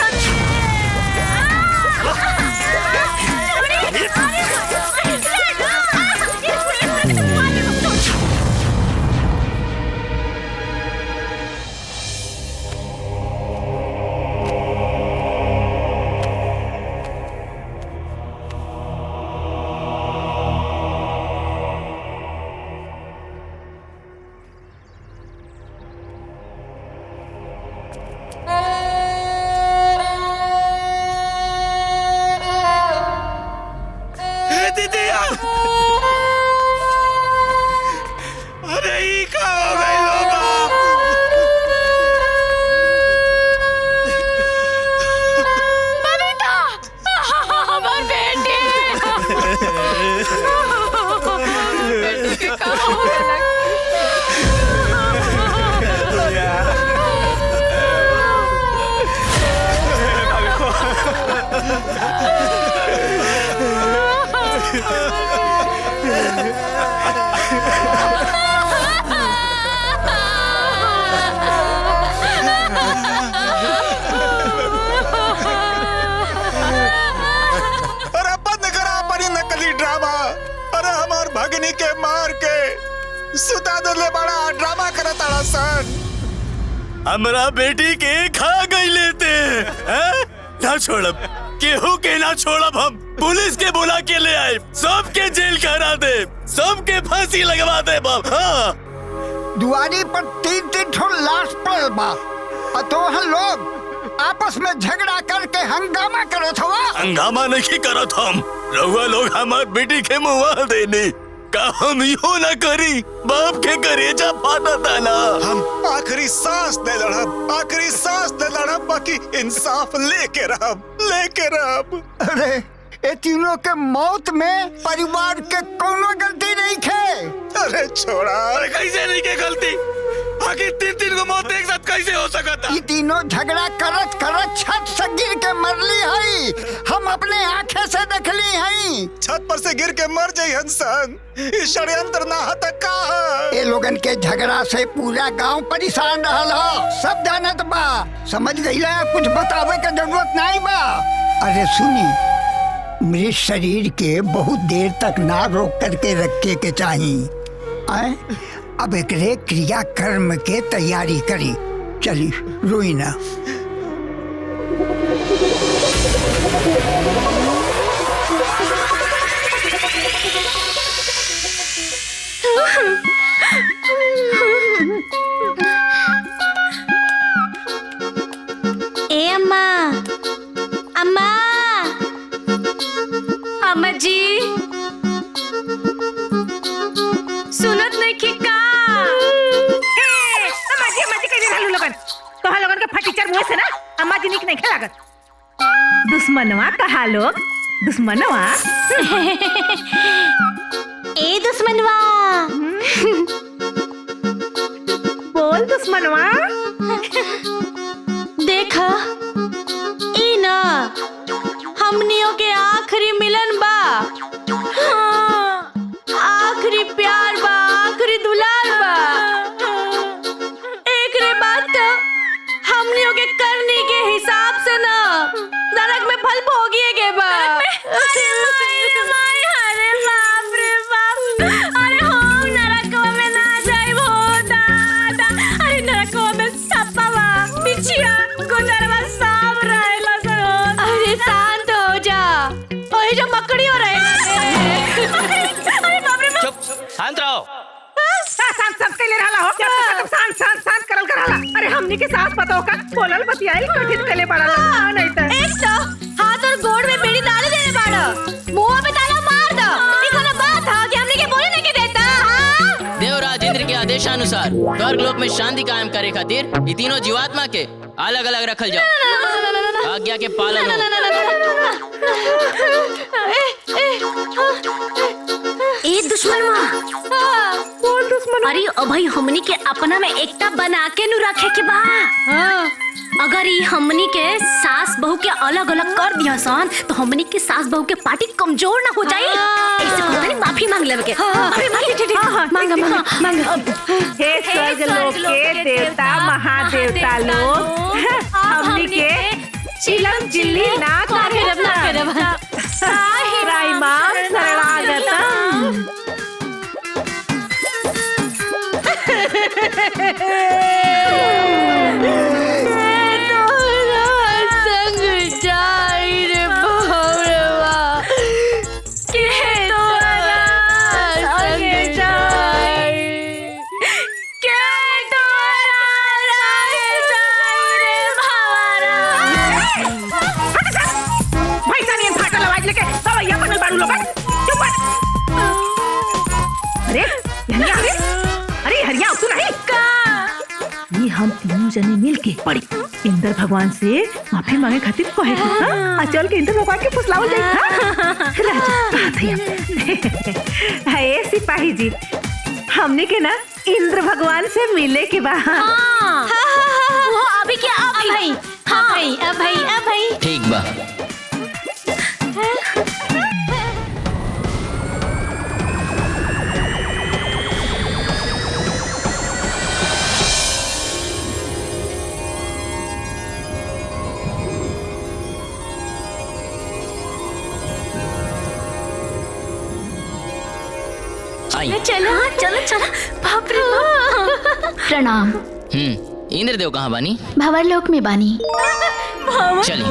हमरा बेटी के खा गई लेते हैं? ना छोड़ब, केहू के ना छोड़ब। हम पुलिस के बुला के ले आए, सबके जेल करा दे, सबके फांसी लगवा दे बाप। हाँ। दुआरी पर 3-3 ठो लाश पड़ल बा, तो हम लोग आपस में झगड़ा करके हंगामा करत हवा। हंगामा नहीं करत हम, रउआ लोग हमार बेटी के मुआ देनी। का हम यो ना करी, बाप के करेजा फाटा ताला। हम आखिरी सांस दे लड़ब, आखिरी सांस दे लड़ब, बाकी इंसाफ लेके रहब। अरे ये तीनों के मौत में परिवार के कोनो गलती नहीं खे। अरे छोड़ा। अरे कैसे नहीं के गलती? आखिर 3-3 को मौत एक साथ कैसे हो सकता? ये तीनों झगड़ा करत करत छत से गिर के मरली है, हम अपने आंखें से देखली है। छत पर से गिर के मर जाई हंसन, ये षड्यंत्र ना हता का। ये लोगन के झगड़ा से पूरा गांव परेशान रहल हो, सब जानत बा। समझ गईला, कुछ बतावे के जरूरत नहीं बा। अरे सुनी, मृत शरीर के बहुत देर तक ना रोक करके रखे के चाहिए। अब एकरे क्रिया कर्म के तैयारी करी। चली रोई ना। ए अम्मा, अम्मा, अम्मा जी, सुनत नहीं कि का? अम्मा जी कहीं रहलू लोगन, तोहा लोगन के फटीचर मुंह से ना अम्मा जी निक नहीं खेलागत। दुश्मनवा कहा लोग, दुश्मनवा। ए दुश्मनवा, बोल दुश्मनवा। देखा, ई ना हमनियों के आखिरी मिलन बा। हाँ, आखिरी प्यार बा, आखिरी दुलार बा। एकरे बाद तो हमनियों के करनी के हिसाब से ना नरक में फल भोगिए के बा। शांत रहो। शांत कैले रहला हो जब तक शांत करल करला। अरे हमनी के सास पतो का बोलल बतियाई कठिन कैले पड़ला नहीं त एक तो हाथ और गोड़ में बेड़ी डाल देने बाड़ा, मुंह पे ताला मार दो। ई कोनो बात है कि हमने के बोले नहीं के देता? हां देवराज इंद्र के आदेशानुसार स्वर्ग लोक में शांति कायम करे खातिर ये तीनों जीवात्मा के अलग अलग रखल जाओ। आज्ञा के पालन हो। ए दुश्मन माँ, कौन दुश्मन? अरे अभई हमनी के अपना में एकता बना के नु रखे के बा। अगर ई हमनी के सास बहू के अलग अलग कर दिया सन तो हमनी के सास बहू के पार्टी कमजोर ना हो जाए। ऐसे कहते नहीं, माफी मांग लेवे के। माफी मांग हे स्वर्ग लोक के देवता महादेवता लोग, हमनी के चिलम चिल्ली ना करब। राई मां शरणागतम। अरे हरिया तू नहीं का? ये हम तीनों जने मिल के पड़ी इंद्र भगवान से माफी मांगे खातिर कहे चल के इंद्र भगवान के फुसलावल जाई। हां ए सिपाही जी, हमने के ना इंद्र भगवान से मिले के बा। वो अभी क्या अभई? अभई ठीक बा। चलो बाप रे बाप। प्रणाम। इंद्रदेव कहाँ बानी? भंवरलोक में बानी। चलिए।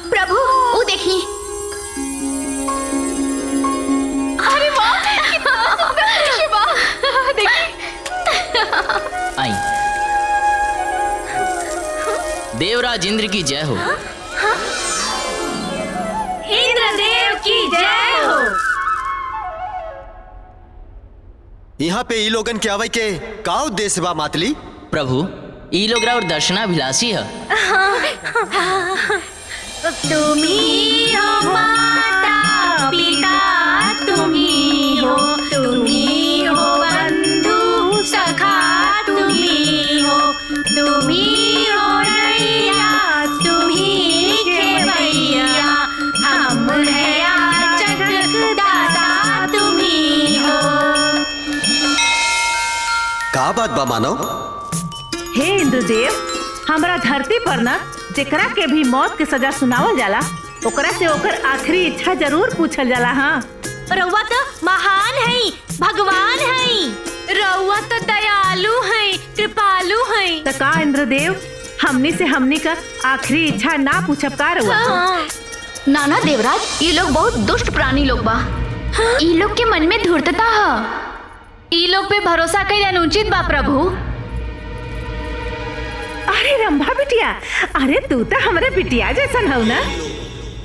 प्रभु वो देखी। आई। देवराज इंद्र की जय हो। इंद्रदेव की जय हो। यहाँ पे ई लोगन के आवे के का उद्देश्य बा मातली? प्रभु ई लोग और दर्शनाभिलाषी है। तुम्ही हो माता पिता, तुम्ही हो बंधु सखा, तुम्ही हो नैया, तुम्ही खेवैया, हम है याचक दाता, तुम्ही हो। का बात बा मानव? हे इंद्रदेव, हमरा धरती पर ना जेकरा के भी मौत के सजा सुनावल जाला ओकरा से ओकर आखिरी इच्छा जरूर पूछल जाला। हाँ, रउआ तो महान है, भगवान है, रउआ तो दयालु है, कृपालु है। तो का इंद्रदेव हमनी से हमनी का आखिरी इच्छा ना पूछब का रउआ? नाना देवराज, ये लोग बहुत दुष्ट प्राणी लोग बा। ये लोग के मन में धूर्तता है। ये लोग पे भरोसा कईल अनुचित बा प्रभु। अरे रंभा बिटिया, अरे तू तो हमारे बिटिया जैसन हो ना,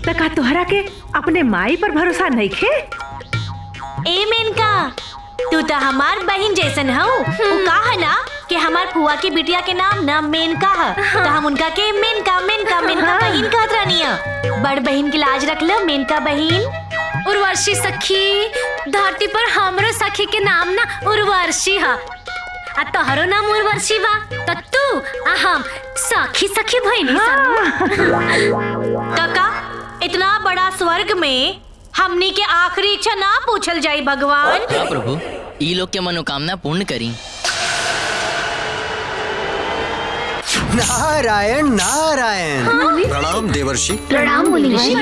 तो का तोहरा के अपने माई पर भरोसा नहीं खे? ए मेनका, तू तो हमार बहन जैसन हो। वो कहा ना कि हमार फुआ की बिटिया के नाम ना मेनका है, तो हम उनका के मेनका बहन कहत रहनी है। बड़ बहन की लाज रख लो, मेनका बहन। उर्वशी सखी, धरती पर हमरो सखी के नाम ना उर्वशी है, आ तोहरो नाम उर्वशी बा, तो तू आ हम सखी बहनी सन। काका, इतना बड़ा स्वर्ग में हमनी के आखिरी इच्छा ना पूछल जाई भगवान? हाँ प्रभु, ई लोग के मनोकामना पूर्ण करी। नारायण नारायण। प्रणाम देवर्षि। प्रणाम मुनि ऋषि।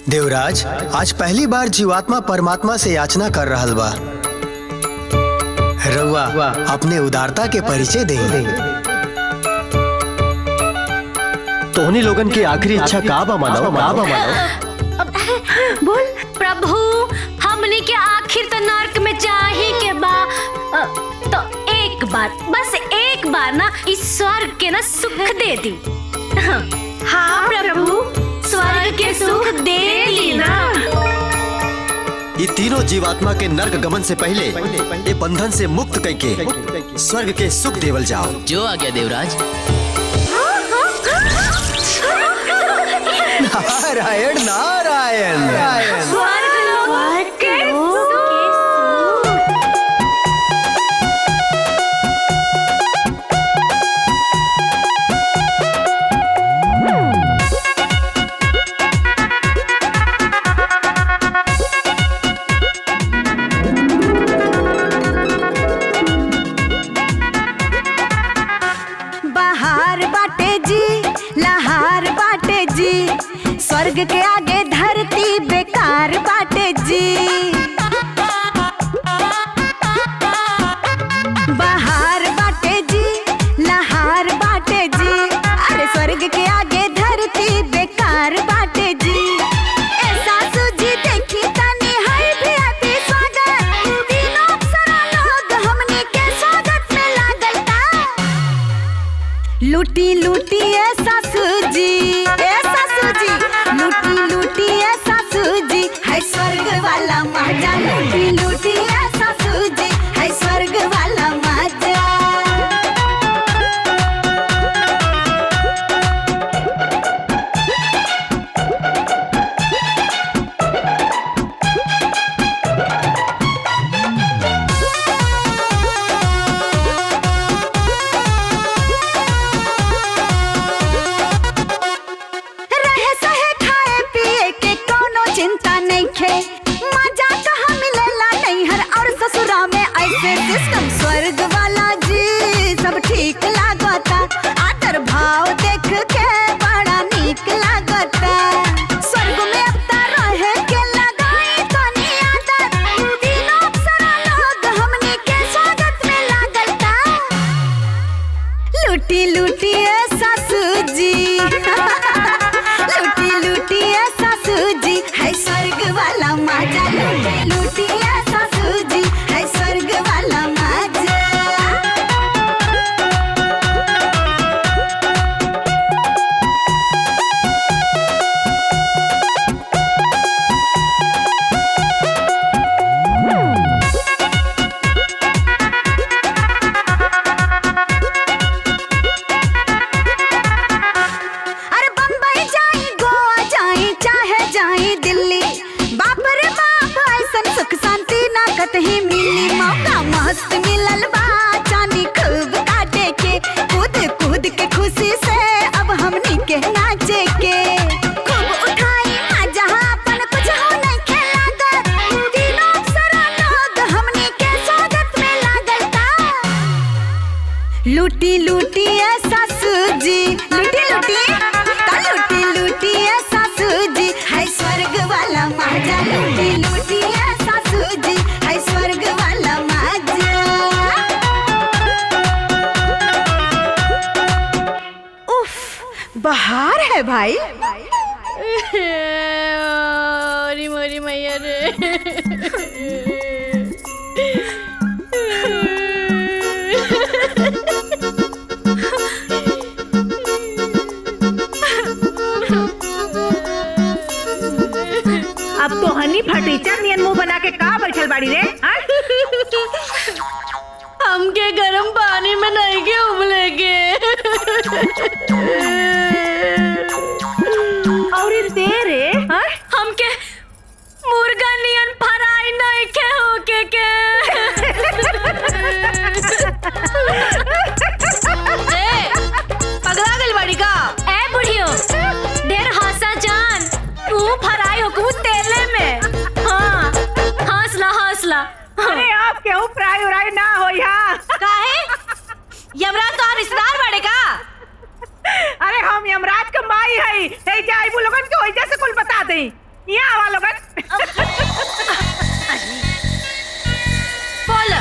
देवराज आज पहली बार जीवात्मा परमात्मा से याचना कर रहल बा। रउआ अपने उदारता के परिचय दे। तोहनी लोगन की आखिरी इच्छा का बा मानव? बोल प्रभु, हमने के आखिर तो नर्क में जाही के बा। तो एक बार, बस एक बार ना इस स्वर्ग के ना सुख दे दी। हाँ प्रभु, स्वर्ग के सुख दे दी ना। ये तीनों जीवात्मा के नर्क गमन से पहले ये बंधन से मुक्त करके स्वर्ग के सुख देवल जाओ। जो आ गया देवराज। नारायण नारायण। स्वर्ग के आगे धरती बेकार बाटे जी। बाहर बाटे जी, लहार बाटे जी। अरे स्वर्ग के आगे धरती बेकार बाटे जी। ऐसा सूझी देखी तनी है भी अति स्वागत। तीनों अप्सरा लोग हमने के स्वागत में लागल ता। लूटी लूटी ऐसा सूझी, ऐसा सूझी, लूटी लूटी ऐसा सूझी है स्वर्ग वाला मजा। लूटी लूटी ऐसा सूझी है स्वर्ग वाला मजा। रहे सहे खाए पिए के कोनो चिंता नहीं खे। मजा कहाँ मिलेला नैहर और ससुरा में ऐसे सिस्टम। स्वर्ग वाला जी सब ठीक लागता। आदर भाव देख के बड़ा नीक लागता। स्वर्ग में अब ता रहे के लगाई तनी आदत। तीनों अप्सरा लोग हमने के स्वागत में लागल ता। लूटी लूटी ऐसा सूझी लूटी लूटी ऐसा सूझी है स्वर्ग वाला मजा। लूटी लूटी ऐसा सूझी है स्वर्ग वाला मजा। अरे बम्बई जाई, गोवा जाई, चाहे जाई दिल्ली। बाप रे बाप ऐसन सुख शांति ना कतही मिली। मौका मस्त मिलल बा चानी खूब काटे के। कूद कूद के खुशी से अब हमनी के नाचे के। खूब उठाई मजा अपन कुछ हो नहीं खेलागत। तीनों अप्सरा लोग हमनी के स्वागत में लागल ता। लूटी लूटी ऐसा सूझी, लूटी लूटी ता। लूटी लूटी ऐसा सूझी है स्वर्ग वाला मजा। लूटी लूटी ऐसा सूझी है स्वर्ग वाला मजा। उफ, बाहर है भाई। मोरी मैया रे। अब तो हनी फटीचर नियन मुंह बना के का बैठल बाड़ी रे? हाँ? हमके गरम पानी में नहीं के उबले के। और ये देर रे? हाँ? हमके मुर्गा नियन फराई नहीं के होके के। पगला गइल बाड़ी का? ए बुढ़ियो, ढेर हंसा जान। तू फराई होकू तेले में। हाँ, हंसला हंसला। अरे आप केहू फ्राई उराई ना हो यहाँ। काहे? यमराज तो रिश्तेदार बाड़े का? अरे हम यमराज के माई है। ए जाइबू लोगन के वजह से कुल बता दई। यहाँ आवा लोगन। बोल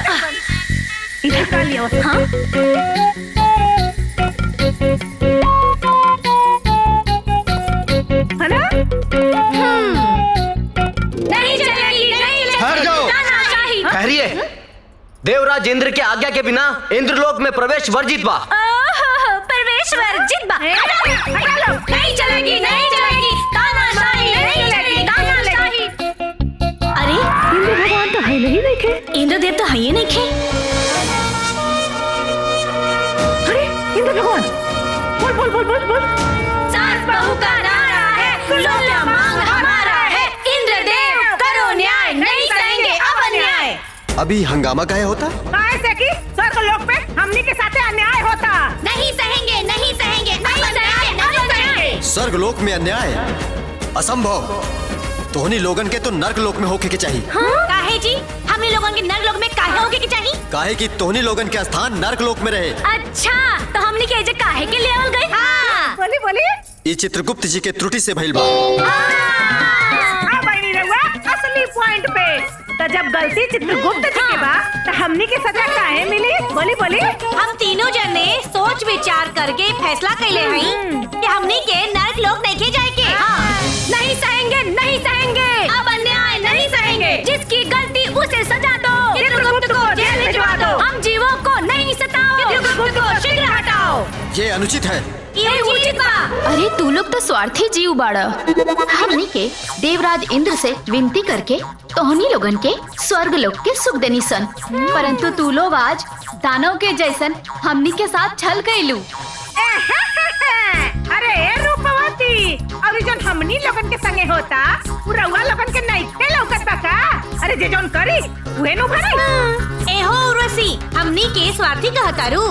इधर का लियो। हाँ है ना? नहीं चलेगी, नहीं चलेगी। हट जाओ। तानाशाही। ठहरिए। देवराज इंद्र के आज्ञा के बिना इंद्रलोक में प्रवेश वर्जित बा। प्रवेश वर्जित बा। नहीं चलेगी, नहीं चलेगी। तानाशाही, नहीं चलेगी, तानाशाही। अरे इंद्र भगवान तो है नहीं देखे। इंद्रदेव तो है ही नहीं खे। अरे इंद्र भगवान बोल बोल बोल बोल बोल। सास बहू का नारा है, लो मांग हमारा है। इंद्रदेव करो न्याय, नहीं सहेंगे अब अन्याय। अभी हंगामा काहे होता? ऐसे कि स्वर्ग लोक में हमनी के साथे अन्याय होता। नहीं सहेंगे, नहीं सहेंगे, नहीं सहेंगे, नहीं सहेंगे। स्वर्ग में अन्याय असंभव। तोहनी लोगन के तो नर्क लोक में होके के चाहिए। काहे जी? हमनी लोगन के नर्क लोक में काहे होके के चाहिए? काहे कि तोहनी लोगन के स्थान नर्क लोक में रहे। अच्छा, तो हमनी के एजे काहे के लेवल गए? हाँ। बोली बोली। ये चित्रगुप्त जी के त्रुटि से भइल बा। बनी रहुआ असली पॉइंट पे। तो जब गलती चित्रगुप्त जी के बा, तो हमनी के सजा काहे मिली? बोली बोली। हम तीनों जने सोच विचार करके फैसला कैले हई कि हमनी के नर्क लोक नहीं के जाए के। नहीं सहेंगे, नहीं सहेंगे। अब अन्याय नहीं सहेंगे। जिसकी गलती उसे सजा दो। चित्रगुप्त को जेल भिजवा दो। हम जीवों को नहीं सताओ। चित्रगुप्त को शीघ्र हटाओ। ये अनुचित है। ये उचित बा। अरे तू लोग तो स्वार्थी जीव बाड़ा। हमनी के देवराज इंद्र से विनती करके तोहनी लोगन के स्वर्ग लोक के सुख देनी सन, परंतु तू लोग आज दानव के जैसन हमनी के साथ छल कैलू। अरे रूपवती, और जन हमनी लोगन के संगे होता, रउआ लोगन के नइखे लौकत बा का? अरे जे जौन करी उहे नु भरी। एहो उर्वशी, हमनी के स्वार्थी कहतारू।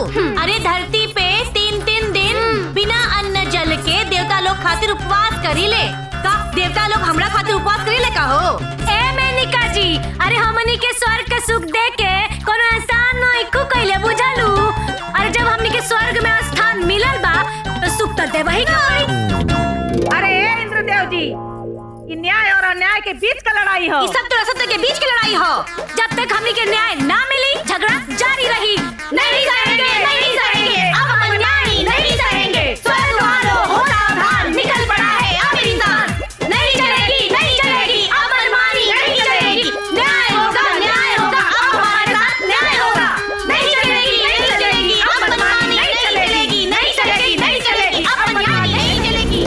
अरे धरती पे 3-3 दिन बिना अन्न जल के देवता लोग खातिर उपवास करी ले। का देवता लोग हमरा खातिर उपवास करी ले का हो? ए मेनिका जी, अरे हमनी के स्वर्ग के सुख दे के कोनो एहसान नइखू कइले बुझालू। अरे जब हमनी के स्वर्ग में स्थान मिलल बा तो सुख तो देबही करी। अरे इंद्रदेव जी, ये न्याय और अन्याय के बीच का लड़ाई हो। ये सब तो असत्य के बीच की लड़ाई हो। जब तक हमनी के न्याय ना मिली, झगड़ा जारी रही। नहीं सहेंगे, नहीं सहेंगे। अब हम अन्याय नहीं सहेंगे। स्वर्ग वालों हो सावधान, निकल पड़ा है आखिरी इंसान। नहीं चलेगी, नहीं चलेगी। अब मनमानी नहीं चलेगी। न्याय होगा, न्याय होगा। अब हमारे साथ न्याय होगा। नहीं चलेगी, नहीं चलेगी। अब मनमानी नहीं चलेगी, नहीं चलेगी, नहीं चलेगी। अब अन्याय नहीं चलेगी।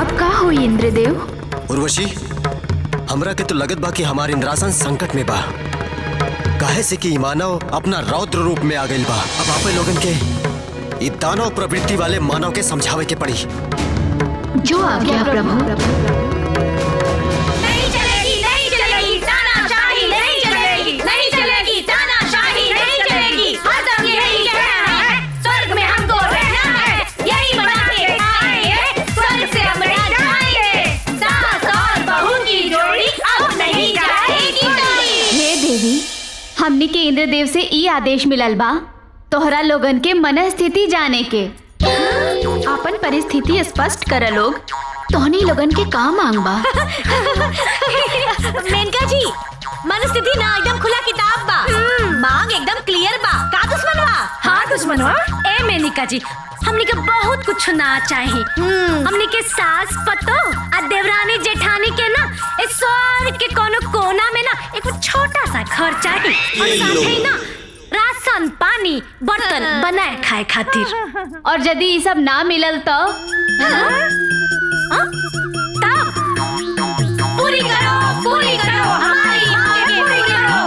अब का हुई इंद्रदेव? उर्वशी, हमरा के तो लगत बा कि हमार इंद्रासन संकट में बा। काहे से कि मानव अपना रौद्र रूप में आ गइल बा। अब आप लोगन के ई दानव प्रवृत्ति वाले मानव के समझावे के पड़ी। जो आ गया प्रभु। नहीं चलेगी, नहीं चलेगी। तानाशाही नहीं चलेगी, नहीं चलेगी। तानाशाही नहीं चलेगी। हरदम यही कहना है, स्वर्ग में हमको रहना है। यही बना के आएंगे, स्वर्ग से हम न जाएंगे। सास और बहू की जोड़ी अब नहीं जाएगी टोली। हे देवी, हमनी के इंद्रदेव से ई आदेश मिलल बा तोहरा लोगन के मन स्थिति जाने के। अपन परिस्थिति स्पष्ट कर लोग। तोहनी लोगन के का मांग बा? मेनका जी, मन स्थिति ना एकदम खुला किताब बा। मांग एकदम क्लियर बा। का दुश्मनवा? हाँ दुश्मनवा। ए मेनिका जी, हमनी के बहुत कुछ ना चाहिए। हमनी के सास पतो आ देवरानी जेठानी के ना इस स्वर्ग के कोनो कोना में ना एक छोटा सा घर चाहिए। और साथ ही ना राशन पानी बर्तन बनाए खाए खातिर। और यदि ये सब ना मिलल तो तब पूरी करो हमारी मांगे पूरी करो।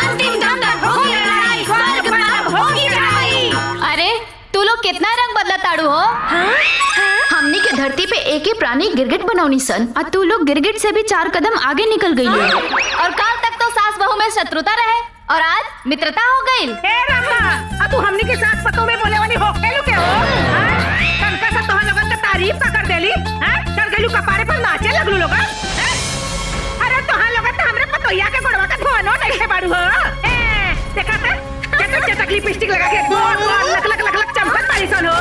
अंतिम दम तक होगी लड़ाई, स्वर्ग में अब होगी लड़ाई। अरे तू लोग कितना रंग बदला ताड़ू हो? हमनी के धरती पे एक ही प्राणी गिरगिट बनौनी सन, और तू लोग गिरगिट से भी 4 कदम आगे निकल गई हो। और काल तक तो सास बहू में शत्रुता रहे और आज मित्रता हो गई। अब तू हमनी के साथ पतों में बोले वाली हो केलू के हो? कनका सा तोहन लोगन का तारीफ का कर देली। चल गइलू कपारे पर नाचे लगलू लोग। अरे तोहन लोगन तो हमरे पतोइया के गोड़वा का धोनो नहीं से बाड़ू हो। देखा त चटक लिपस्टिक लगा के गोल गोल लक लक लक लक चमकत बाड़ी सन हो।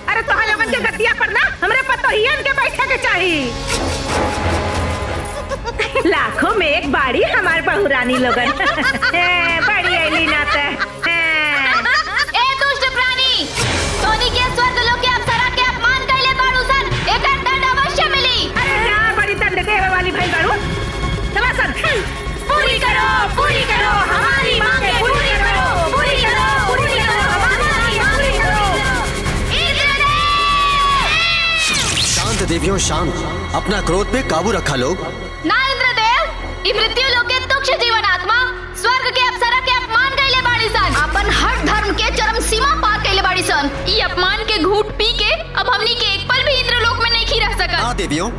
अरे तोहन लोगन के गद्दिया पर ना हमरे पतोइयन के बैठे के चाहिए। लाखों में एक बाड़ी हमार बहुरानी लोगन बड़ी ऐली नाते ए दुष्ट प्राणी, सोनी के स्वर्ग लोक के अप्सरा के अपमान कैले बाड़ू सन, एकर दंड अवश्य मिली। अरे क्या बड़ी दंड देवे वाली भाई बाड़ू, तमासन पूरी करो हमारी मांगे, पूरी करो हमारी मांगे करो। शांत देवियों शांत, अपना क्रोध पे काबू रखा लोग। ना इंद्रदेव, ई मृत्यु लोक के तुक्ष जीवन आत्मा स्वर्ग के अप्सरा के अपमान कैले बाड़ी सन, अपन हर धर्म के चरम सीमा पार कैले बाड़ी सन। ई अपमान के घूंट पी के अब हमनी के एक पल भी इंद्रलोक में नहीं रह सकत। हाँ देवियों,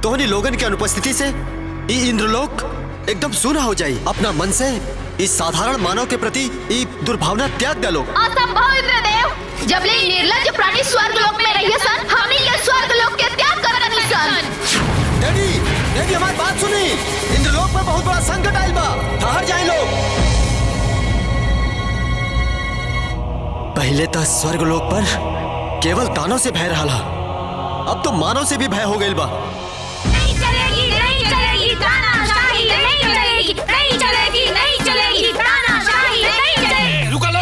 तोहनी लोगन के अनुपस्थिति से ई इंद्रलोक एकदम सूना हो जाई। अपना मन से इस साधारण मानव के प्रति ई दुर्भावना त्याग डालो। असंभव इंद्रदेव, जब ले निर्लज्ज प्राणी स्वर्ग लोक में रहिए सन, हमनी के स्वर्ग लोक के त्याग करनी सन। डैडी हमारी बात सुनी, इंद्रलोक में बहुत बड़ा संकट आइल बा, ठहर जाए लोग। पहले तो स्वर्ग लोक पर केवल दानों से भय रहा, अब तो मानव से भी भय हो गइल बा। नहीं चलेगी तानाशाही, नहीं चलेगी तानाशाही, नहीं चलेगी। रुका लो।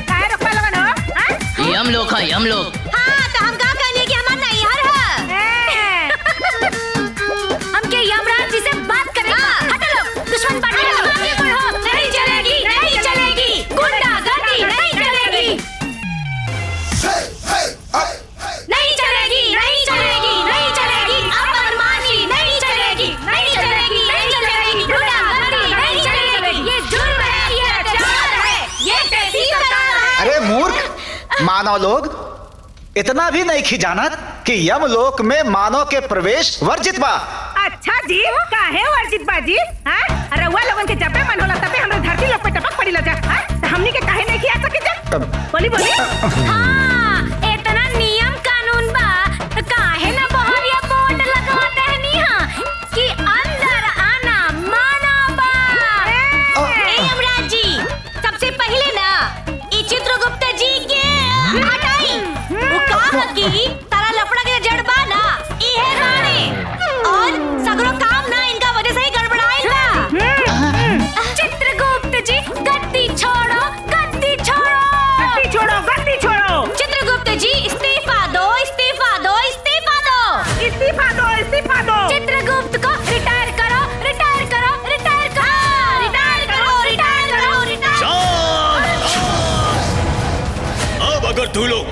काहे रोकवा लगन हो? ये हम लोग हैं, हम लोग। हाँ, तो हम का कहने की हमार नहीं हर है। हमके यमराज जी से बात करेगा। हटो लोग, दुश्मन पार्टी का आगे बढ़ो। नहीं चलेगी, गुंडा गर्दी नहीं चलेगी। नहीं चलेगी, अपरमानी नहीं चलेगी, गुंडा गर्दी नहीं चलेगी। ये जुर्म है, ये अत्याचार है, ये कैसी सरकार है? अरे मूर्ख मानव लोग, इतना भी नहीं खिजानत कि यमलोक में मानव के प्रवेश वर्जित बा। अच्छा जी, काहे वर्जित बाजी? हाँ, रउआ लोगन के जब मन होला तबे हमरे धरती लोग पे टपक पड़ी लजा। हाँ, तो हमनी के काहे नहीं किया सके जा? बोली। हाँ, इतना नियम कानून बा, तो काहे ना बाहर ये बोर्ड लगवाते हैं निहा कि अंदर आना माना बा। यमराज जी, सबसे पहले ना ई चित्रगुप्त जी के हटाई। वो कहा कि तारा लफड़ा के जड़ बा ना, इहे राणे और सगरो काम ना इनका वजह से ही गड़बड़ाइल बा। चित्रगुप्त जी, गद्दी छोड़ो। चित्रगुप्त जी, इस्तीफा दो। चित्रगुप्त को रिटायर करो। अब अगर तू लोग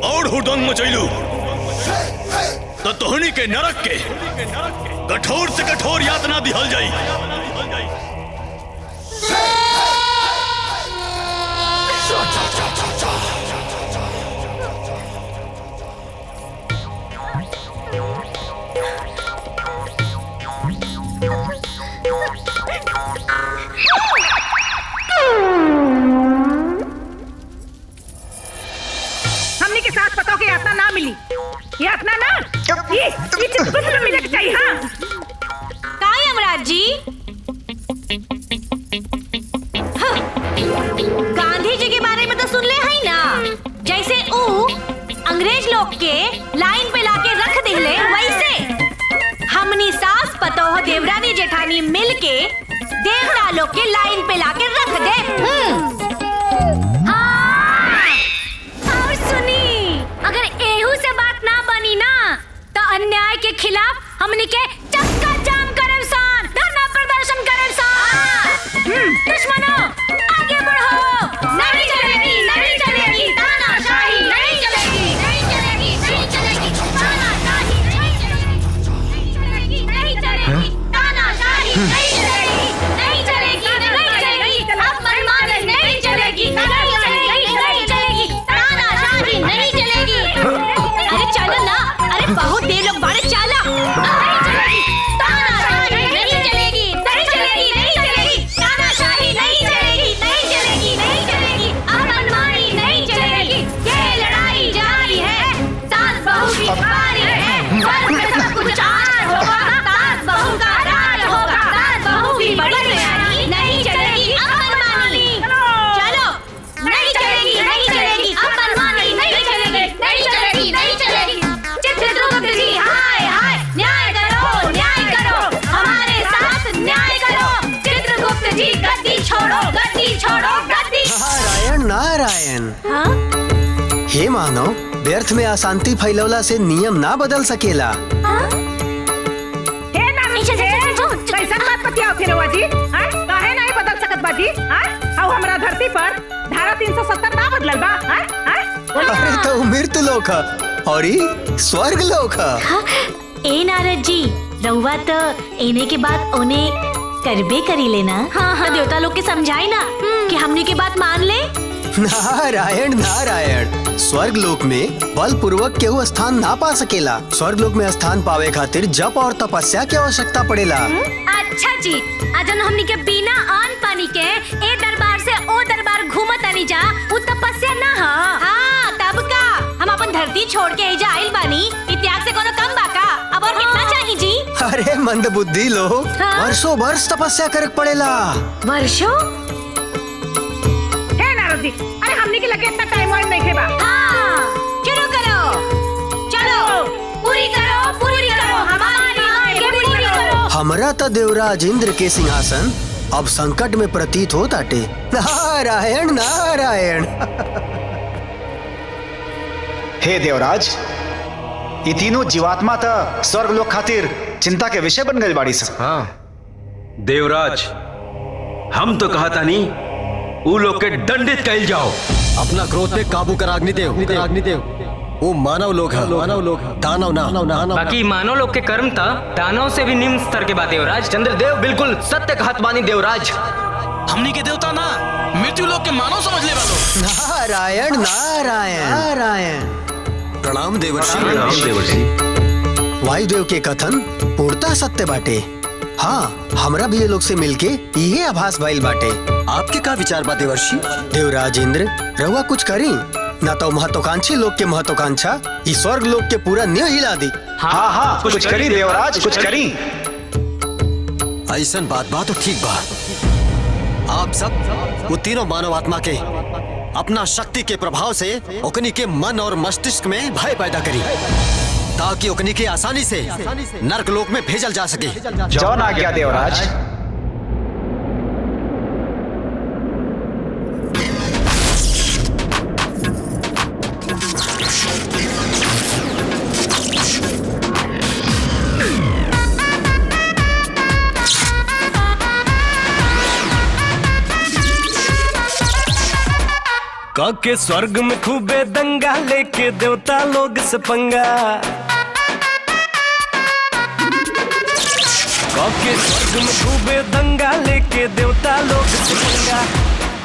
और हुड़दंग मचैलू तो तोहनी के नरक के कठोर से कठोर यातना दिहल जाई। हमनी के साथ पतों की यातना ना मिली। यातना ना ये चित्रगुप्त में मिलना चाहिए। हाँ, का यमराज जी? हाँ, गांधी जी के बारे में तो सुन ले है ना, जैसे ऊ अंग्रेज लोग के लाइन पे लाके रख दिले, वैसे हमनी सास पतोह देवरानी जेठानी मिलके देवता लोग के लाइन पे लाके रख दे। और सुनी, अगर एहू से बात ना बनी ना, तो अन्याय के खिलाफ हमनी के चक्का जाम करब सान, धरना प्रदर्शन करब सान। दुश्मनों, आगे बढ़ो। नहीं चलेगी तानाशाही, नहीं चलेगी तानाशाही, नहीं चलेगी तानाशाही, नहीं चलेगी। अब मनमानी नारायण। हे मानव, व्यर्थ में अशांति फैलौला से नियम ना बदल सकेला। हे नानी जी, कैसन बात बतियाओ फिर हुआ जी? हाँ? काहे नहीं बदल सकत बाजी? हाँ? अब हमरा धरती पर धारा 370 ना बदलल बा? हाँ? हाँ? अरे तो मृत्यु लोक है और ई स्वर्ग लोक है। ए नारद जी, रहुआ तो एने के बाद ओने करबे करी लेना। हाँ, देवता लोग के समझाई ना कि हमने की बात मान ले। नारायण नारायण, स्वर्ग लोक में बल पूर्वक केहू स्थान ना पा सकेला। स्वर्ग लोक में स्थान पावे खातिर जप और तपस्या की आवश्यकता पड़ेला। अच्छा जी, अजन हमनी के बिना अन्न पानी के ए दरबार से ओ दरबार घूमत आनी जा, उ तपस्या ना ह। हाँ, तब का हम अपन धरती छोड़ के एजा आइल बानी, त्याग से कोनो कम बा का? अब और कितना चाहिए जी? अरे मंद बुद्धि लोग, वर्षों वर्ष तपस्या करे पड़ेला। वर्षों? हे नारद जी, अरे हमने के लगे इतना टाइम वाइम नहीं खेबा। हाँ, शुरू करो, चलो पूरी करो, पूरी करो, हमारी मांग के पूरी करो। हमरा तो देवराज इंद्र के सिंहासन अब संकट में प्रतीत हो ताटे। नारायण नारायण। हे देवराज, ये तीनों जीवात्मा तो स्वर्ग लोक खातिर चिंता के विषय बन गए बाड़ी सब। हाँ देवराज, हम तो कहता नहीं उ लोग के दंडित कैल जाओ। अपना क्रोध पे काबू कर अग्निदेव। वो मानव लोग है, दानव ना। बाकी मानव लोग के कर्म था दानव से भी निम्न स्तर के बात देवराज। चंद्रदेव बिल्कुल सत्य कहत बानी देवराज। हमनी के देवता ना, मृत्यु लोग के मानव समझ ले वालो। नारायण नारायण नारायण। प्रणाम देवर्षि। वायुदेव के कथन पूर्णतः सत्य बाटे। हाँ, हमरा भी ये लोग से मिलके ये आभास भइल बाटे। आपके का विचार बा देवर्षि? देवराज इंद्र, रहुआ कुछ करी ना तो महत्वाकांक्षी लोग के महत्वाकांक्षा इस स्वर्ग लोग के पूरा न्यों हिला दी। हाँ, कुछ करी देवराज, कुछ करी। ऐसन बात तो ठीक बा। आप सब वो तीनों मानव आत्मा के अपना शक्ति के प्रभाव से ओकनी के मन और मस्तिष्क में भय पैदा करी, ताकि ओकनी के आसानी से नरक लोक में भेजल जा सके। जौन आज्ञा देवराज। के स्वर्ग में खूबे दंगा लेके देवता लोग से पंगा। के स्वर्ग में खूबे दंगा लेके देवता लोग से पंगा।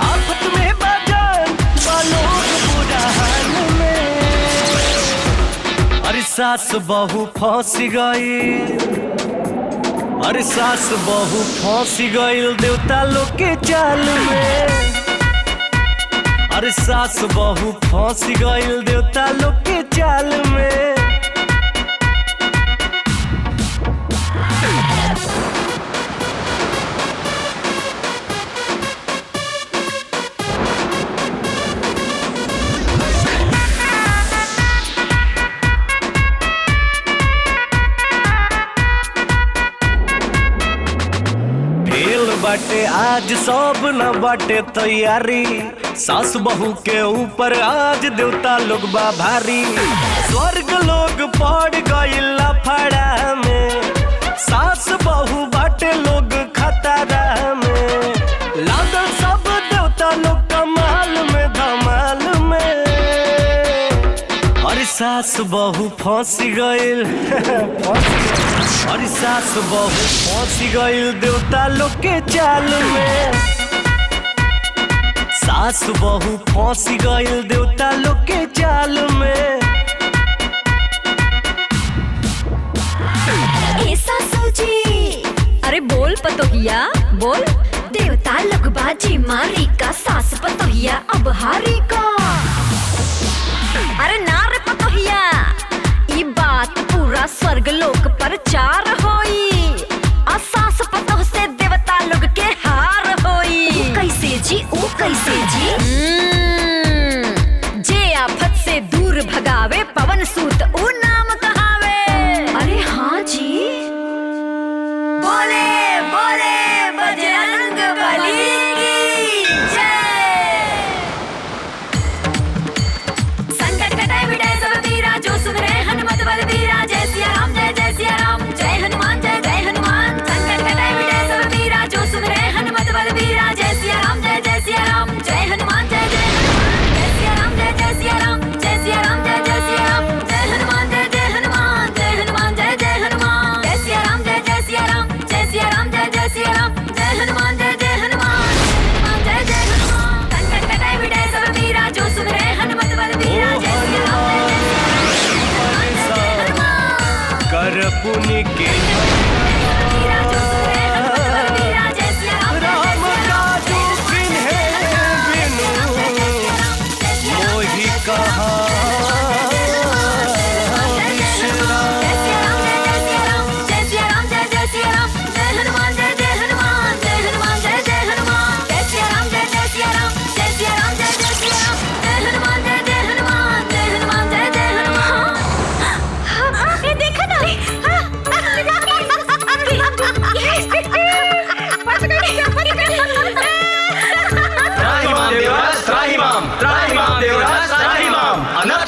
आफत में बाजान बालोग बुरा हाल में। अरे सास बहू फंस गई, अरे सास बहू फंस गई देवता लोग के चाल में। अरे सास बहू फंस गइल देवता लोग के चाल में। फेल बाटे आज सब न बाटे तैयारी। सास बहू के ऊपर आज देवता लोग बा भारी। स्वर्ग लोग पड़ गइल लफड़ा में। सास बहू बाटे लोग खतरा में। लागल सब देवता लोग कमाल में धमाल में। अरे सास बहू फंस गइल अरे सास बहू फंस गइल देवता लोग के चाल में। सास बहू फंस गइल देवता लोग के चाल में। ए सासू जी, अरे बोल पतोहिया बोल। देवता लोग बाजी मारी का, सास पतोहिया अब हारी का। अरे ना रे पतोहिया, ई बात पूरा स्वर्ग लोक पर चार होई। आ सास पतोह से देवता लोग के हार होई। कैसे जी ओ कैसे जी? जे आफत से दूर भगावे पवन सूत ऊ नाम कहावे। अरे हाँ जी, बोले बोले बजरंग बली की जय।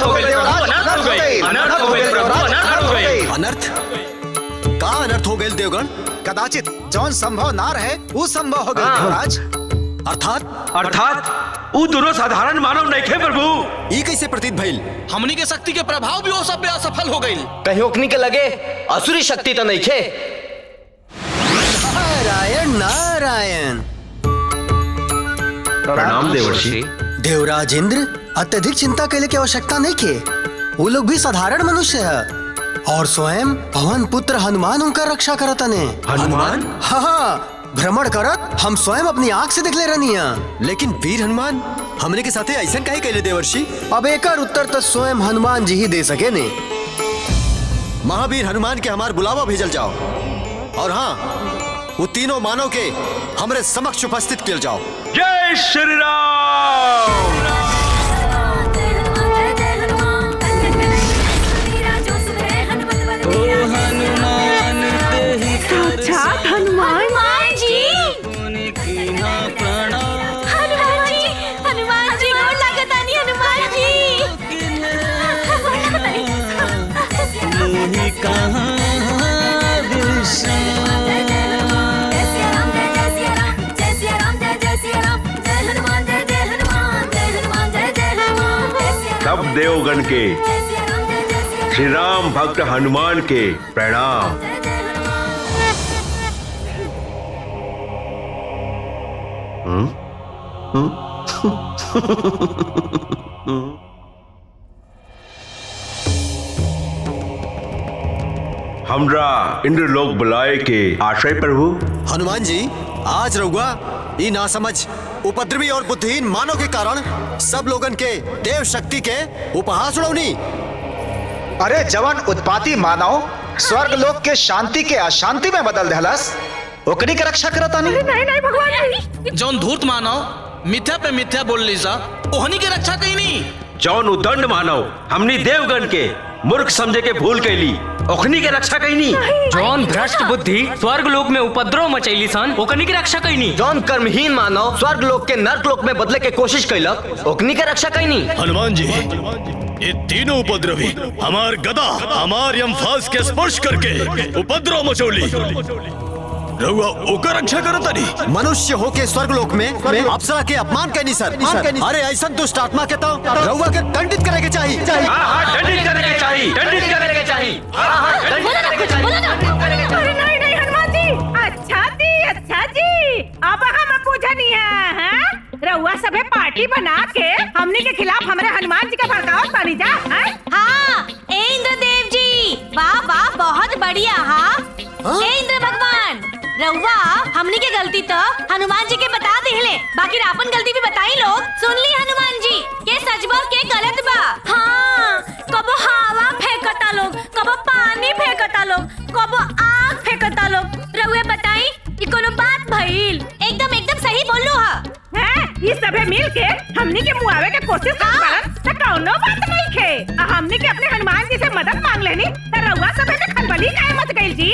अनर्थ हो गई देवराज, अनर्थ हो गई, अनर्थ हो गई प्रभु, अनर्थ हो गई। अनर्थ का अनर्थ हो गए देवगण? कदाचित जौन संभव ना रहे वो संभव हो गए देवराज। अर्थात वो दोनों साधारण मानव नहीं थे प्रभु। ये कैसे प्रतीत भइल? हमनी के शक्ति के प्रभाव भी वो सब पे असफल हो गई। कहीं ओकनी के लगे असुरी शक्ति तो नहीं थे। नारायण नारायण। प्रणाम देवर्षि। देवराज इंद्र, अत्यधिक चिंता के लिए की आवश्यकता नहीं के। वो लोग भी साधारण मनुष्य है और स्वयं पवन पुत्र हनुमान उनका रक्षा करत ने। हनुमान? हाँ, भ्रमण करत हम स्वयं अपनी आंख से देख ले रहनी है। लेकिन वीर हनुमान हमने के साथे ऐसा काहे कहले देवर्षि? अब एकर उत्तर तो स्वयं हनुमान जी ही दे सके ने। महावीर हनुमान के हमार बुलावा भेजल जाओ और हाँ, वो तीनों मानव के हमरे समक्ष उपस्थित किया जाओ। जय श्री राम। साक्षात हनुमान जी। हनुमान जी गोड़ लागतानी हनुमान जी। सब देवगण के श्री राम भक्त हनुमान के प्रणाम। हमरा इंद्रलोक बुलाए के आश्रय प्रभु। हनुमान जी, आज रहुआ ये ना समझ उपद्रवी और बुद्धिहीन मानव के कारण सब लोगन के देव शक्ति के उपहास उड़ौनी। अरे जवान उत्पाती मानव स्वर्ग लोक के शांति के अशांति में बदल देहलस, ओकरी के रक्षा करता नहीं। नहीं नहीं भगवान। जौन धूर्त मानव मिथ्या पे मिथ्या बोल ली सा, ओहनी के रक्षा कहीं नहीं। जौन उदंड मानव हमनी देवगण के मूर्ख समझे के भूल कैली, ओखनी के रक्षा कैनी। जौन भ्रष्ट बुद्धि स्वर्ग लोक में उपद्रव मचैली सन, ओकनी के रक्षा कैनी। जौन कर्महीन मानव स्वर्ग लोक के नर्क लोक में बदले के कोशिश कैलक, ओकनी के रक्षा कैनी। हनुमान जी, ये तीनों उपद्रवी हमार गदा हमार यमफास के स्पर्श करके उपद्रव मचौली। रहुआ ओकर रक्षा करता नहीं। मनुष्य हो के स्वर्ग लोक में अप्सरा के अपमान कैनी सर। अरे ऐसा दुष्ट आत्मा के तो रहुआ के दंडित करे के चाहिए। दंडित करे के चाहिए, दंडित करे के चाहिए। अरे नहीं नहीं हनुमान जी, अच्छा जी, अब हम पूछनी है। रहुआ सभे पार्टी बना के हमनी के खिलाफ हमरे हनुमान जी का भड़कावत बानी जा। हाँ, ए इंद्रदेव जी, वाह वाह, बहुत बढ़िया। हाँ, ए इंद्र भगवान, रउआ हमनी के गलती तो हनुमान जी के बता दिले, बाकी आपन गलती भी बताई लोग। सुन ली हनुमान जी, के सच बा के गलत बा। हाँ, कबो हवा फेंकता लोग, कबो पानी फेंकता लोग, कबो आग फेंकता लोग। रउए बताई कि कोनो बात भइल? एकदम एकदम सही बोलू हैं? ये सभे मिल के हमनी के मुआवे के कोशिश करन त कौनो बात नहीं खे। हमनी के अपने हनुमान जी से मदद मांग लेनी त रउआ सभे में खलबली काहे मच गइल जी?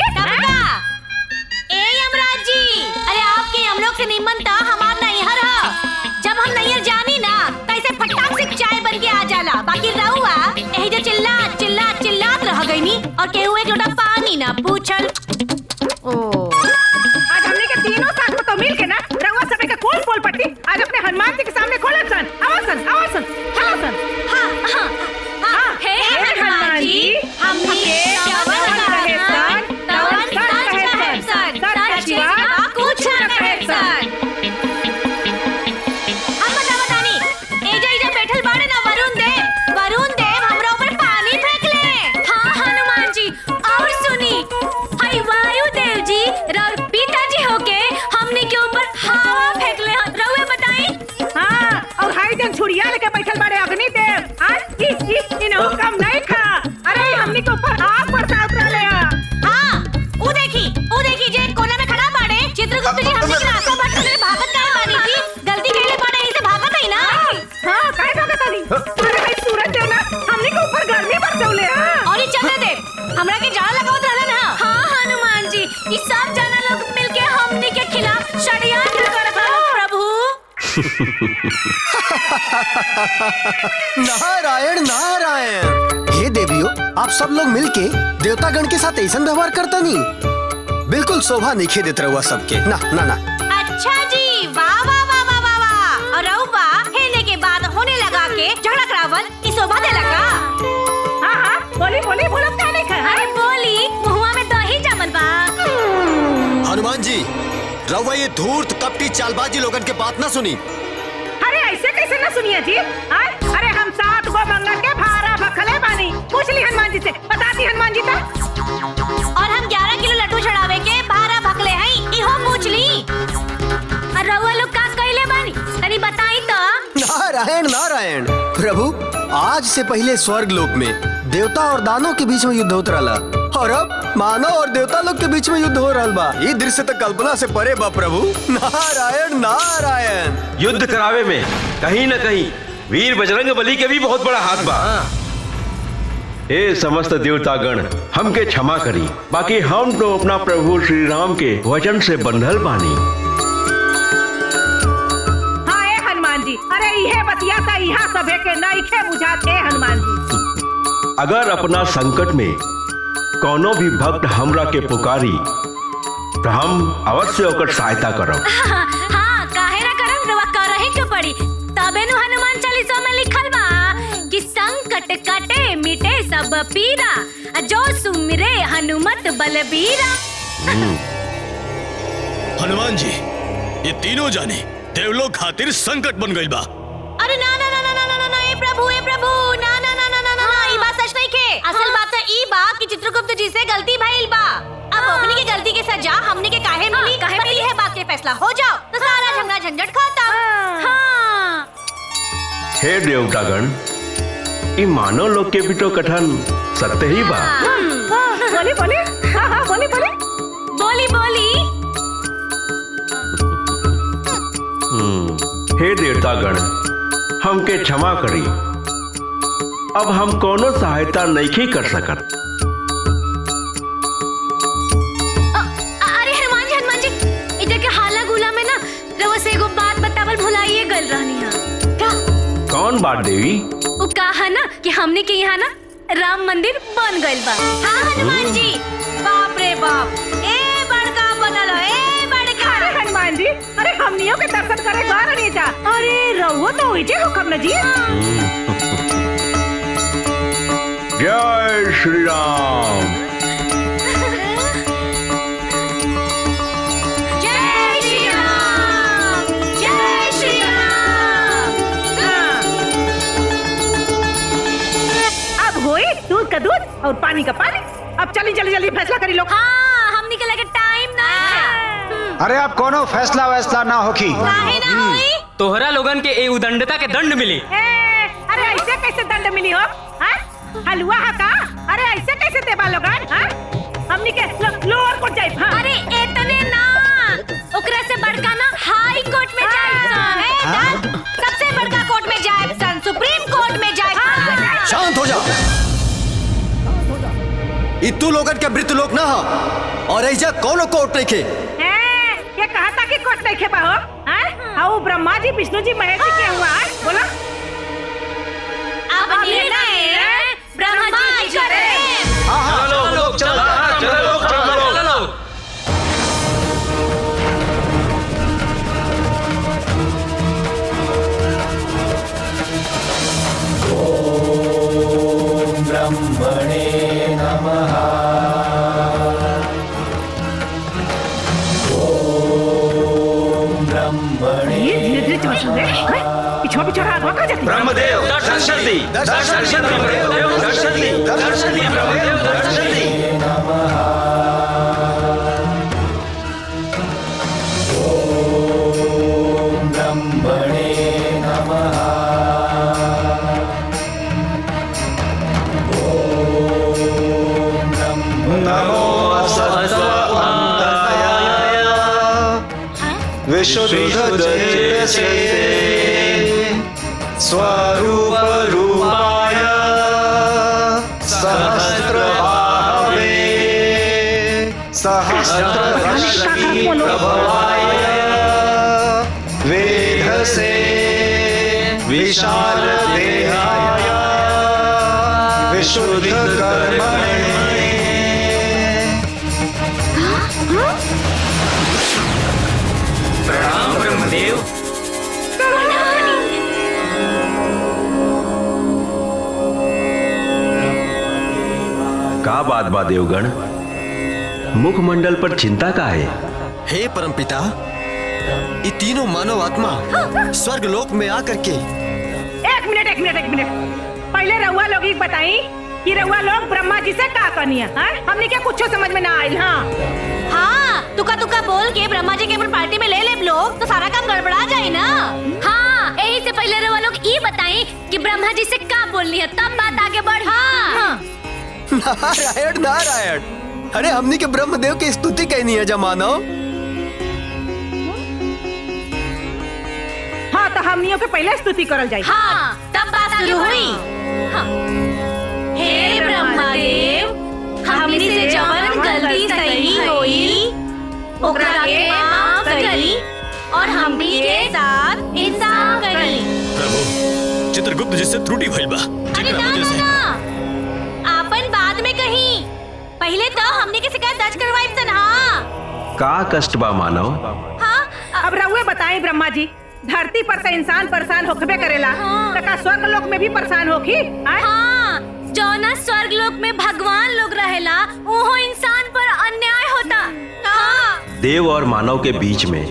ए यमराज जी, अरे आपके हम लोग से निमन था हमार नैहर है। जब हम नैहर जानी ना तैसे फटाक से चाय बन के आ जाला, बाकी रहुआ यही जो चिल्लात रह गईनी और केहू एक लोटा पानी ना पूछल। आज हमनी के तीनों साथ में तो मिल के ना रउआ सभे के कोल पोल पट्टी आज अपने हनुमान जी के सामने खोलन सन। आवासन। हाँ, हे हनुमान जी, हमनी के जवन कहे सन, तवन सच कहे सन, सच सिवा कुछ न कहे सन। हम बतानी, एजा बैठल बाड़े ना वरुण देव हमरा ऊपर पानी फेंक ले। हाँ हनुमान जी, और सुनी, हाय वायु देव जी और पिताजी होके हमनी के ऊपर हवा फेंक ले। रउए बताई। हाँ, और हाय जन छुड़िया लेके बैठल बाड़े अग्नि देव। आज इन्हों कम नहीं खा। अरे हमनी के ऊपर आग बरसात रहे हैं। हाँ, ऊ देखी जे कोने में खड़ा बाड़े चित्रगुप्त जी, हमनी के रास्ता बाट ले भागत काहे बानी जी? गलती कइले बाड़े, इसे भागत है ना। हाँ, काहे भागत आनी? अरे भाई सूरज देव ना हमनी के ऊपर गर्मी बरसौले। और ये चंद्र देव हमरा के जान लगावत रहलन। हाँ हनुमान जी, ई सब जना लोग मिलके हमनी के खिलाफ षड्यंत्र करत हन प्रभु। नारायण नारायण। हे देवियों, आप सब लोग मिलके देवतागण के साथ ऐसा व्यवहार करता नहीं, बिल्कुल शोभा नहीं खे देते रहुआ सबके। ना ना ना। अच्छा जी, वाह वाह वाह वाह वाह वाह। और रहुआ हेने के बाद होने लगा के झगड़ा करावल की शोभा दे लगा। हाँ हाँ, बोली बोली बोलो क्या नहीं खा। अरे बोली, मुहुआ में दही जमल बा। हनुमान जी, रउआ ये धूर्त कपटी चालबाजी लोगन के बात ना सुनी। अरे ऐसे कैसे ना सुनिए जी। अरे हम 7 गो मंगा के भारा भखले बानी। पूछ ली हनुमान जी से, बताती हनुमान जी तक। और हम 11 किलो लड्डू चढ़ावे के भारा भखले हैं, इहो पूछ ली। और रहुआ लोग का कइले बानी, तनी बताई तो। नारायण नारायण। प्रभु, आज से पहले स्वर्ग लोक में देवता और दानों के बीच में युद्ध होत रहा, और अब मानव और देवता लोग के बीच में युद्ध हो रहा बा। ये दृश्य तो कल्पना से परे बा प्रभु। नारायण नारायण। युद्ध करावे में कहीं न कहीं वीर बजरंग बली के भी बहुत बड़ा हाथ बा। ए समस्त देवतागण हमके क्षमा करी, बाकी हम तो अपना प्रभु श्री राम के वचन से बंधल बानी। हाँ ए हनुमान जी, अरे इहे बतिया था यहाँ सभे के नइखे बुझाते हनुमान जी। अगर अपना संकट में कोनो भी भक्त हमरा के पुकारी तो हम अवश्य ओकर सहायता करब। हाँ, काहे ना करम, रवा करही के पड़ी। तबे नु हनुमान चालीसा में लिखल बा कि संकट कटे मिटे सब पीरा, जो सुमिरे हनुमत बलबीरा। हनुमान जी, ये तीनों जाने देवलोक खातिर संकट बन गई बा। अरे ना ना ना ना ना ना ना, ए प्रभु ना ना ना ना ना ना, ई बात सच नहीं के। असल बात तो ई बा कि चित्रगुप्त जी से गलती भइल बा। अब ओकनी के गलती के सजा हमनी के काहे मिली, काहे मिली है बात के फैसला हो जाओ तो सारा झगड़ा झंझट खत्म। हाँ। हे देवतागण, ई मानव लोग के भी तो कथन सत्य ही बा। बोली बोली, हाँ हाँ बोली बोली बोली बोली। हे देवतागण, हमके क्षमा करी, अब हम कोनो सहायता नहीं कर सकत। अरे हनुमान जी, इधर के हाला गुला में ना रवा से एगो बात बतावल भुलाइए गल रहनी है। क्या? कौन बात देवी? वो कहा ना कि हमने के यहाँ ना राम मंदिर बन गइल बा। हाँ हनुमान जी, बाप रे बाप, ए बड़का बनल है, ए बड़का। अरे हनुमान जी, अरे हमनियों के दर्शन करे गए नहीं जा। अरे रहुओ तो हुई जे हुक्म न जी। जय श्री राम। जय श्री राम, जय श्री राम। अब होई दूध का दूध और पानी का पानी। अब चली जल्दी जल्दी फैसला करी लोग। हाँ, हमनी के लगे टाइम ना है। अरे अब कोनो फैसला वैसला ना होखी। काहे ना होई? तोहरा लोगन के ए उदंडता के दंड मिली। अरे ऐसे कैसे दंड मिली हो? हलवा है का? अरे ऐसे कैसे देबा लोगन? हमनी के लोअर कोर्ट जाए। अरे इतने ना, ओकरा से बड़का ना हाई कोर्ट में जाए। सबसे बड़का कोर्ट में जाए, सुप्रीम कोर्ट में जाए। शांत हो जा। इतू लोगन के मृत्यु लोक ना हो, और ऐसा कोनो कोर्ट नहीं के। ये कहा था कि कोर्ट नहीं खेपा हो? हाँ, ब्रह्मा जी, विष्णु जी, महेश जी क्या हुआ? बोला। अब निर्णय ब्रह्मा जी करें। चलो। ओम ब्रह्मणे नमः। ओम ब्रह्मणे। ये धीरे-धीरे चल सुन रे। पिछवा आगवा कहाँ जाती? ब्रह्मदेव दर्शन दी, दर्शन दी ब्रह्मदेव, दर्शन दी, दर्शन दी ब्रह्मदेव, दर्शन दी। ओम ब्रह्मणे नमः। ओम नमो सत्त्वाय विशुद्धचेतसे स्वरूप रूपाय सहस्रबाहवे सहस्ररश्मि प्रभाय वेधसे विशाल देहाय विशुद्ध कर्मणे। प्रणाम ब्रह्मदेव। का बात बा देवगण, मुखमंडल पर चिंता का है? हे परमपिता, ये तीनों मानव आत्मा स्वर्ग लोक में आकर के एक मिनट पहले रउआ लोग ही बताई कि रउआ लोग ब्रह्मा जी से का करनी है? हमने क्या कुछ समझ में ना आयल। हाँ, तुका बोल के ब्रह्मा जी के अपन पार्टी में ले ले लोग तो सारा काम गड़बड़ा जाए ना। हाँ, यही से पहले रउआ लोग ये बताई कि ब्रह्मा जी से का बोलनी है, तब बात आगे बढ़ी। हाँ। नारायण नारायण, अरे हमनी के ब्रह्मदेव की स्तुति कहनी है जमानो। हाँ, तो हमनियों के पहले स्तुति करल जाए। हाँ, तब बात शुरू हुई। हाँ। हे ब्रह्मदेव, हमनी से जवन गलती सही होई ओकरा के माफ करी और हमनी के साथ इंसाफ करी। प्रभु, चित्रगुप्त जी से त्रुटि भइल बा। अरे ना, आपन बाद में कहीं, पहले तो हमने की शिकायत दर्ज करवाई सन। हाँ। का कष्ट बा मानव? हाँ, अब रउए बताएं ब्रह्मा जी, धरती पर से इंसान परेशान होखबे करेला, तो का स्वर्ग लोक में भी परेशान होखी? हाँ, जौना स्वर्ग लोक में भगवान लोग रहेला, वो इंसान पर अन्याय होता। हाँ। देव और मानव के बीच में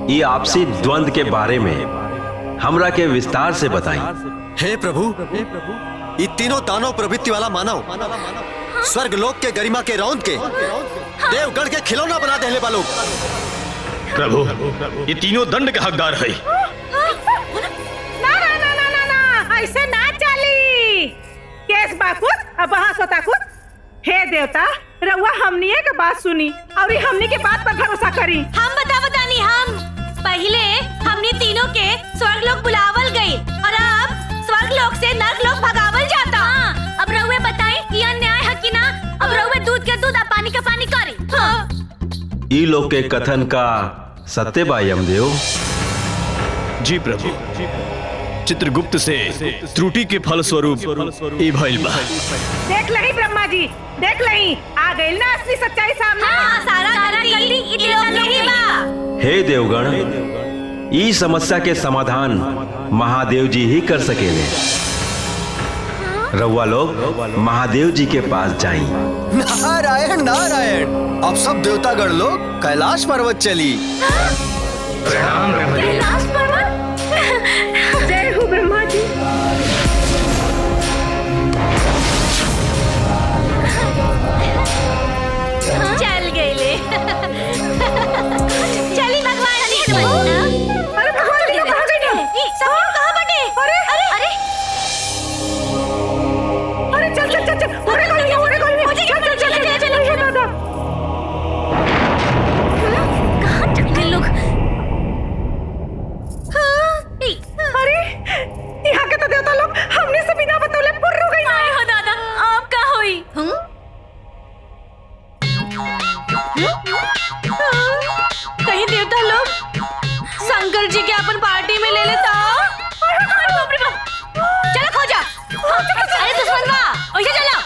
ये आपसी द्वंद के बारे में हमरा के विस्तार से बताएं। हे प्रभु, ये तीनों दानव प्रवृत्ति वाला मानव स्वर्ग लोक के गरिमा के रौंद के देवगढ़ के खिलौना बना देने वालों। प्रभु, ये तीनों दंड के हकदार है। ना, ऐसे ना चली। केस बाकुत अब वहाँ सोता कुत। हे देवता, रउआ हमनी के बात सुनी और हमनी के बात पर भरोसा करी। हम बतानी हम पहले हमने तीनों के स्वर्ग लोक बुलावल गई और अब स्वर्ग लोक से नर्क लोक भगावल जाता। हाँ, अब रउए बताई ये अन्याय है कि ना? अब रउए दूध के दूध, पानी का पानी करी। हाँ। ई लोग के कथन का सत्य बा यमदेव? जी प्रभु, चित्रगुप्त से त्रुटि के फल स्वरूप ई भइल बा। देख लही ब्रह्मा जी, देख लही, आ गई ना असली सच्चाई सामने। हाँ, सारा गलती इन लोग की बा। हे देवगण, ई समस्या के समाधान महादेव जी ही कर सकेले। रउआ लोग महादेव जी के पास जाई। नारायण नारायण, अब सब देवतागण लोग कैलाश पर्वत चली। प्रणाम ब्रह्मदेव। कैलाश पर्वत। जय हो ब्रह्मा जी। चल गए ले। चली भगवान जी। अरे भगवान जी कहाँ गए? सब कहाँ बटे? अरे चल ओरे कोई नहीं, चल दादा। कहाँ चल गए लोग? अरे यहाँ के तो देवता लोग हमने से बिना बतौले पुर्र हो गई। आए हो दादा, आप का होई? कहीं देवता लोग शंकर जी के अपन पार्टी में ले लेता। चलो खो जा। अरे दुश्मन बा, ओइसे चलो।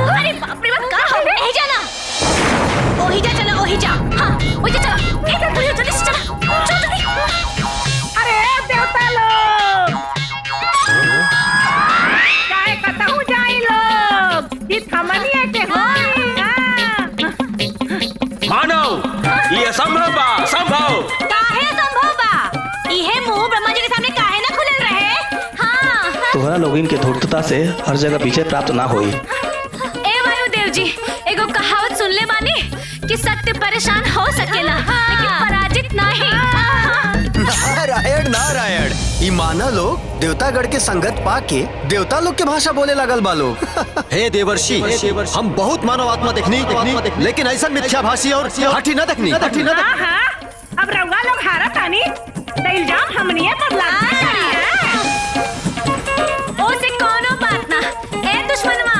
अरे बाप रे बाप, का हो? यही जाना। ओही जा, चलो ओही जा। हाँ, ओही जा चलो। जल्दी से चलो। जल्दी। अरे देवता लोग, काहे कतहु जाई लोग? ई थमनी है के हो? मानव, ये असंभव बा, असंभव। काहे संभव बा? इहे मुंह ब्रह्मा जी के सामने काहे ना खुलल रहे? हाँ। तोहरा लोगिन के धूर्तता से हर जगह विजय प्राप्त ना होई। ए वायुदेव जी, एगो कहावत सुन ले बानी कि सत्य परेशान हो सकेला, लेकिन पराजित नहीं। नारायण नारायण, ई मानव लोग देवतागढ़ के संगत पाके देवता लोग के भाषा बोले लगल बा लोग। हे देवर्षि, हम बहुत मानव आत्मा देखनी, लेकिन ऐसा मिथ्याभाषी और हठी न देखनी। हाँ, अब रउआ लोग हारत आनी तो इल्जाम हमनिए पर लाद ओसे कोनो बात ना। ए दुश्मनवा,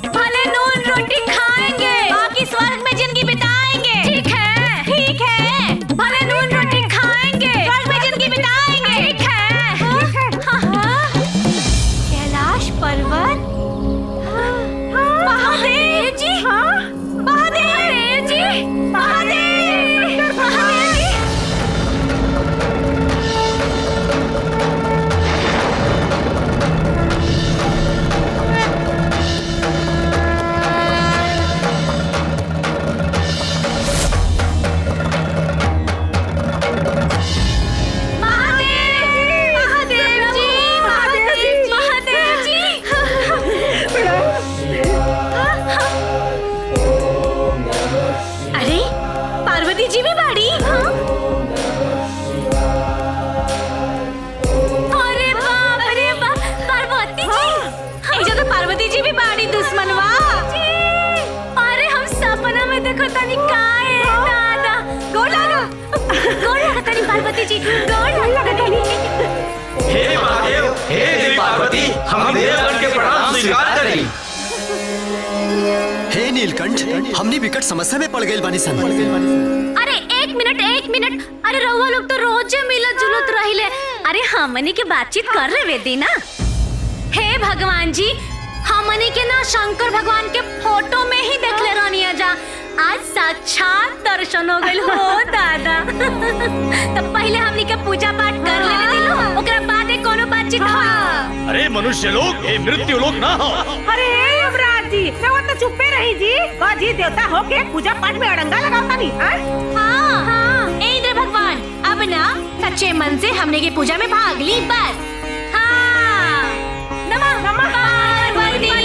भले नून रोटी खाएंगे, बाकी स्वर्ग में जिंदगी बिताएंगे। ठीक है, भले नून रोटी खाएंगे। पार्वती जी गौर लगा हे महादेव, हे देवी पार्वती, हम देवगण के प्रणाम स्वीकार करी। हे नीलकंठ, हमने विकट समस्या में पड़ गए बानी सन। अरे एक मिनट, अरे रउआ लोग तो रोज मिलत जुलत रहिले। अरे हमनी के बातचीत कर लेवे दी ना। हे भगवान जी, हमनी के ना शंकर भगवान के फोटो में ही देखले रहनिया जा, आज साक्षात दर्शन हो गइल हो दादा। तब पहले हमनी के पूजा पाठ कर लेवे दिलो, ओकरा बाद कोनो बातचीत हो। अरे मनुष्य लोग, ये मृत्यु लोग ना हो। अरे युवराज जी, वो तो चुप्पे रही जी। जी देवता हो के पूजा पाठ में अड़ंगा लगाता नहीं। हाँ, इंद्र भगवान, अब ना सच्चे मन से हमने की पूजा में भाग ली बस। हाँ, नमः पार्वती।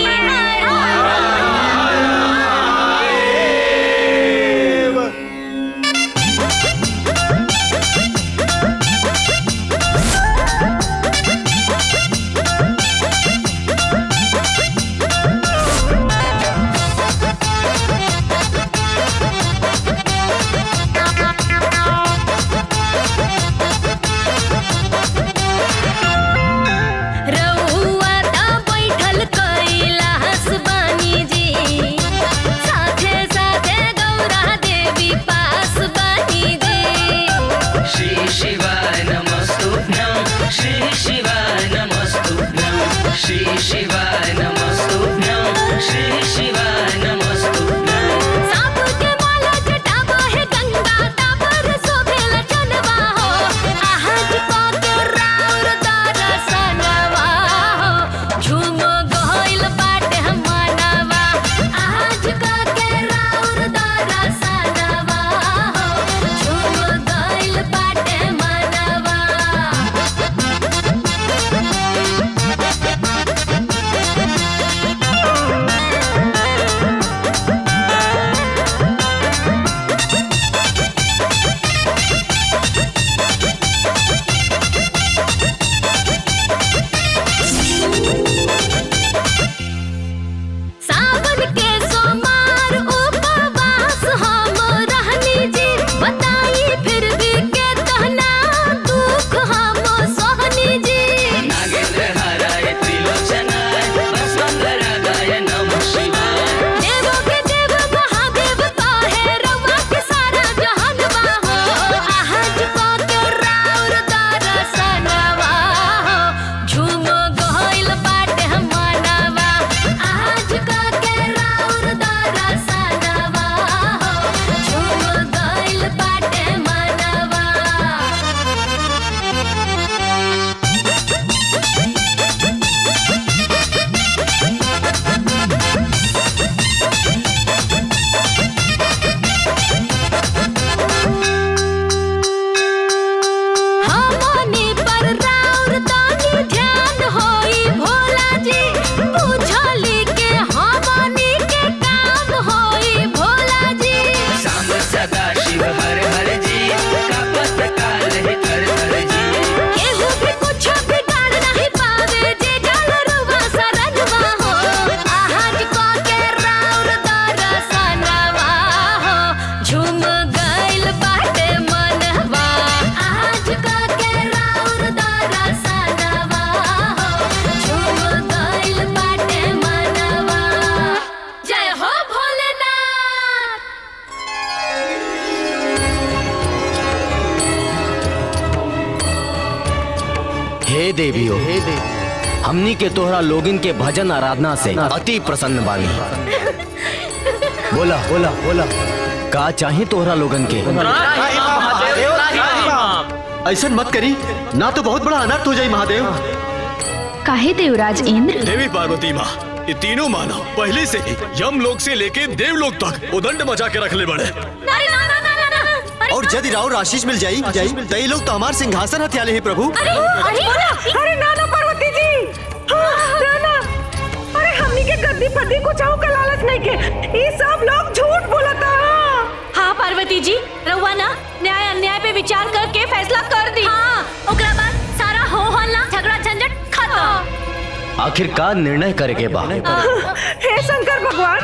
हे देवियों, हमनी के तोहरा लोगिन के भजन आराधना से अति प्रसन्न बानी। बोला बोला बोला, का चाहे तोहरा लोगन के? ऐसा मत करी, ना तो बहुत बड़ा अनर्थ हो जाए महादेव। काहे देवराज इंद्र? देवी पार्वती माँ, ये तीनों मानव पहले से ही यम लोक से लेके देवलोक तक उदंड मचा के रखले बड़े। और यदि राव आशीष मिल जाई तई लोग तो हमारे सिंहासन हथियाले हैं प्रभु। अरे नाना पार्वती जी, नाना, अरे हमनी के गद्दी पति को चाहू का लालच नहीं के, ये सब लोग झूठ बोलता। हाँ पार्वती जी, रउआ ना न्याय अन्याय पे विचार करके फैसला कर दी। हाँ, ओकरा बाद सारा हो हल्ला झगड़ा झंझट खत्म। आखिर का निर्णय करेगे बा? हे शंकर भगवान,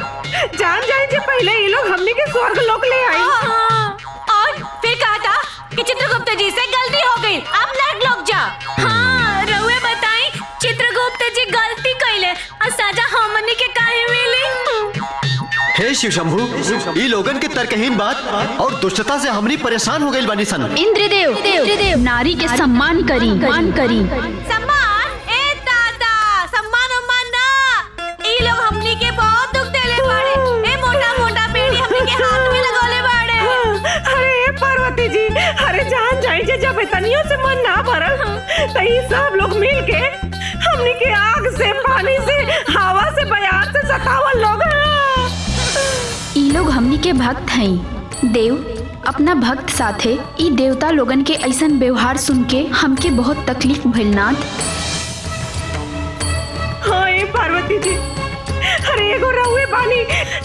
जान जाए जे पहले ये लोग हमनी के स्वर्ग लोक ले आई। और फिर कहा था कि चित्रगुप्त जी से शिव शंभू, ई लोगन के तर्कहीन बात और दुष्टता से हमनी परेशान हो गइल बानी सन। इंद्रदेव नारी के सम्मान करी। सम्मान? ए दादा, सम्मान उम्मान ना। ई लोग हमनी के बहुत दुख देले बाड़े। ए मोटा मोटा पेड़ी हमनी के हाथ में लगोले बाड़े। अरे पार्वती जी, अरे जान जाई जे जब इतनियों से मन ना भरल त ई सब लोग मिल के हमनी के आग से, पानी से, हवा से, बयार से सतावल लोग हैं। ई लोग हमनी के भक्त हैं। देव अपना भक्त साथे ई देवता लोगन के ऐसन व्यवहार सुन के हमके बहुत तकलीफ भइल नाथ। हाँ ए पार्वती जी, अरे एगो रहुए बानी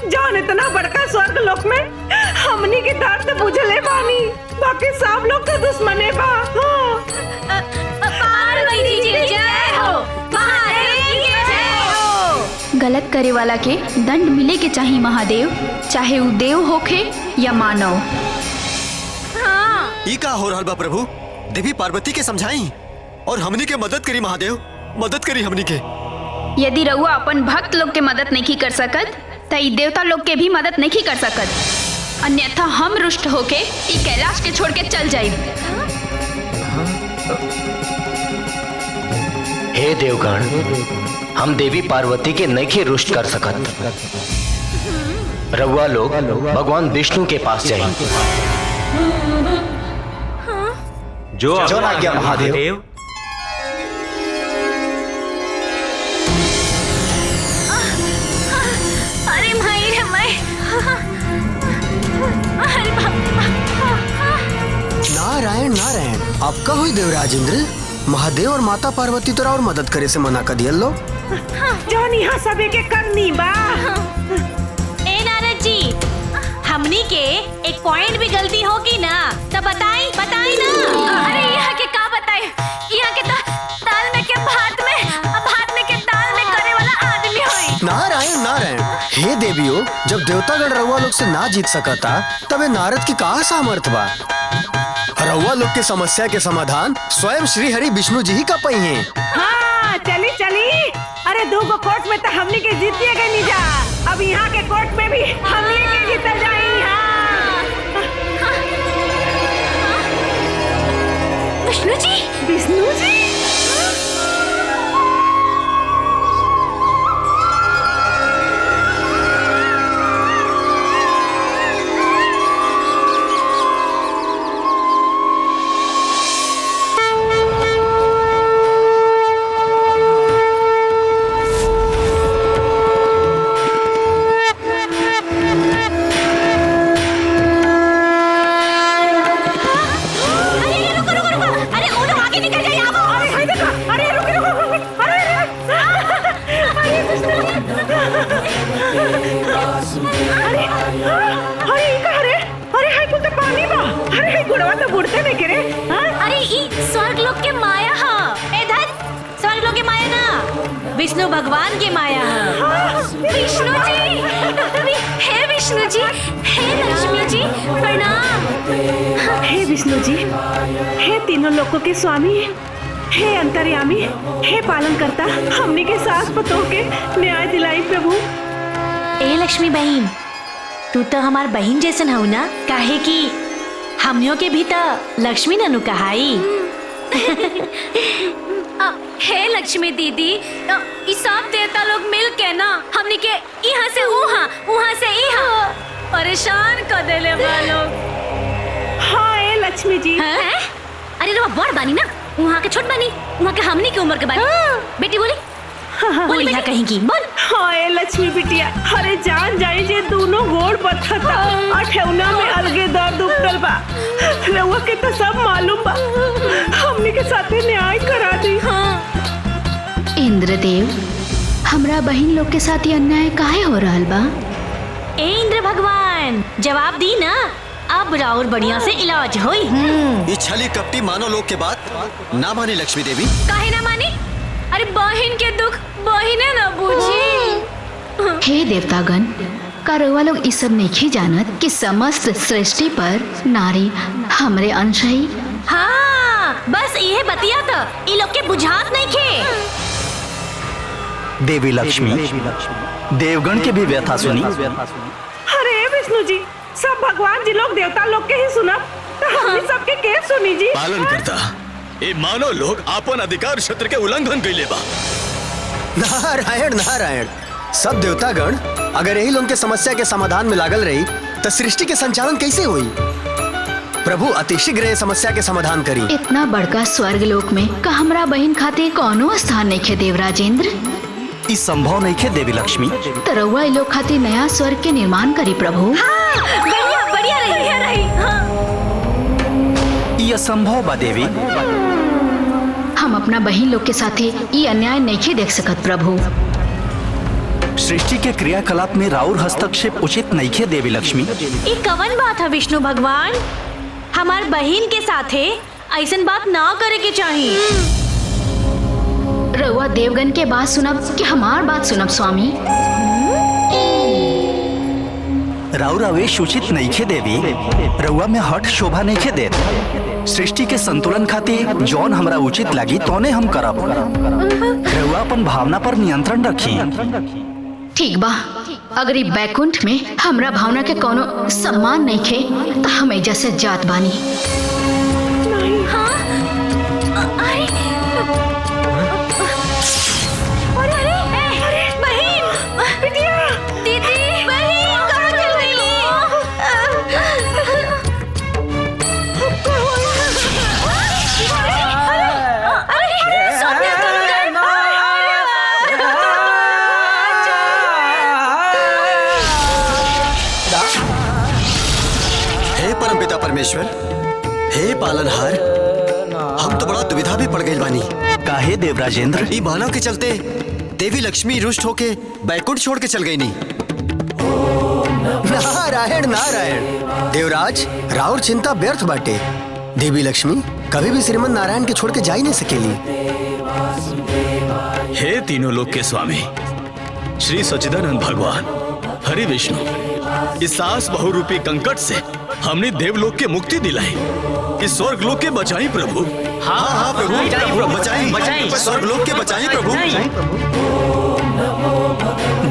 जौन इतना बड़का स्वर्ग लोक में हमनी के दर्द बुझले बानी, बाकी सब लोग तो दुश्मने बा। पार्वती जी की जय हो, महादेव की जय हो। गलत करे वाला के दंड मिले के चाहिए महादेव, चाहे वो देव होखे या मानव। ई का हो रहल बा प्रभु? देवी पार्वती के समझाई और हमनी के मदद करी महादेव, मदद करी हमनी के। यदि रउआ अपन भक्त लोग के मदद नहीं कर सकत त ई देवता लोग के भी मदद नहीं कर सकत, अन्यथा हम रुष्ट होके ई कैलाश के छोड़ के चल जाइब। हे देवगण, हम देवी पार्वती के नहीं रुष्ट कर सकत। रउआ लोग भगवान विष्णु के पास जाइए। जो आज्ञा महादेव। अरे भाई रे मैं, अरे नारायण नारायण, आपका हुई देवराज इंद्र। महादेव और माता पार्वती तोरा और मदद करे से मना कर दिया लो। जौन यहाँ सबे के करनी बा। ए नारद जी, हमनी के एक पॉइंट भी गलती होगी ना तो बताई ना। अरे यहाँ के का बताए, यहाँ के दाल में के भात में के दाल में करे वाला आदमी होई। नारायण नारायण, हे देवियों, जब देवतागण रउआ लोग से ना जीत सकता तबे नारद की कहा सामर्थ बा। रउआ लोग के समस्या के समाधान स्वयं श्री हरि विष्णु जी ही का पई हैं। हाँ चली चली, अरे दो गो कोर्ट में तो हमनी के जीतिए गए नहीं जा, अब यहाँ के कोर्ट में भी हमनी के जीते जाई। हाँ विष्णु जी, विष्णु जी। विष्णु भगवान की माया है। विष्णु जी, हे विष्णु जी, हे लक्ष्मी जी, प्रणाम। हे विष्णु जी, हे तीनों लोकों के स्वामी, हे अंतर्यामी, हे पालन करता, हमनी के सास पतों के न्याय दिलाई प्रभु। ए लक्ष्मी बहन, तू तो हमार बहन जैसन हो ना, काहे कि हमनियों के भी तो लक्ष्मी ननु कहाई। हे लक्ष्मी दीदी, ई सब देवता लोग मिल के ना हमनी के यहाँ से वहाँ से यहाँ परेशान कर देले बा लोग। हाँ ए लक्ष्मी जी। अरे रो बड़ बानी ना, वहाँ के छोट बानी, वहाँ के हमनी की उम्र के बानी। बेटी बोली बोली यहाँ कहेंगी बोल। हाँ ए लक्ष्मी बिटिया, अरे जान जाई जे दोनों गोड़ बथता अठौना में अलगे दर्द उठल बा। रउआ के तो सब मालूम बा, हमनी के साथे न्याय करा दी। हाँ इंद्रदेव, हमरा बहन लोग के साथ ये अन्याय काहे हो रहल बा? ए इंद्र भगवान, जवाब दी ना, अब राउर बढ़िया से इलाज होई। ये छली कपटी मानो लोग के बात ना माने लक्ष्मी देवी। काहे ना माने? अरे बहन के दुख बहने ना बूझी। हे देवतागण, का रउआ लोग इस सब नहीं जानत कि समस्त सृष्टि पर नारी हमरे अंश है? हाँ, बस ये बतिया तो ई लोग के बुझात नहीं खे। देवी लक्ष्मी, देवगण के भी व्यथा सुनी। विष्णु जी, सब भगवान जी लोग देवता लोग के ही सुना, तो हम सबके के सुनी जी। पालन करता ये मानव लोग अपन अधिकार क्षेत्र के उल्लंघन कैले बा। नारायण नारायण, सब देवतागण अगर यही लोग के समस्या के समाधान में लागल रही तो सृष्टि के संचालन कैसे हुई? प्रभु अतिशीघ्र ये समस्या के समाधान करी। इतना बड़का स्वर्ग लोक में का हमरा बहन खातिर कोनो स्थान नहीं खे देवराजेंद्र? इस संभव नहीं खे देवी लक्ष्मी। तरौआ इ लोग खातिर नया स्वर्ग के निर्माण करी प्रभु। बढ़िया बढ़िया रही। ये असंभव बा देवी। हम अपना बहन लोग के साथे ये अन्याय नहीं खे देख सकत प्रभु। सृष्टि के क्रियाकलाप में राउर हस्तक्षेप उचित नहीं खे देवी लक्ष्मी। ये कवन बात है विष्णु भगवान? हमार बहन के साथे ऐसन बात ना करे के चाहिए। रउआ देवगन के बात सुनब कि हमार बात सुनब स्वामी? राउर आवेश उचित नहीं खे देवी। रउआ में हट शोभा नहीं खे देत। सृष्टि के संतुलन खातिर जौन हमरा उचित लगी तौने हम करब। रउआ अपन भावना पर नियंत्रण रखी। ठीक बा, अगर बैकुंठ में हमरा भावना के कोनो सम्मान नहीं खे तो हम एजा से जात बानी। परमेश्वर, हे पालनहार, हम तो बड़ा दुविधा भी पड़ गए बानी। काहे देवराजेंद्र? ई मानव के चलते देवी लक्ष्मी रुष्ट होके बैकुंठ छोड़ के चल गई नी। नारायण नारायण, देवराज राउर चिंता व्यर्थ बाटे। देवी लक्ष्मी कभी भी श्रीमन नारायण के छोड़ के जा ही नहीं सकेली। हे तीनों लोक के स्वामी श्री सच्चिदानंद भगवान, हरि विष्णु, इस सास बहुरूपी कंकट से हमने देवलोक के मुक्ति दिलाई, इस स्वर्ग लोक के बचाई प्रभु। हाँ प्रभु, बचाई स्वर्ग लोक के बचाई प्रभु।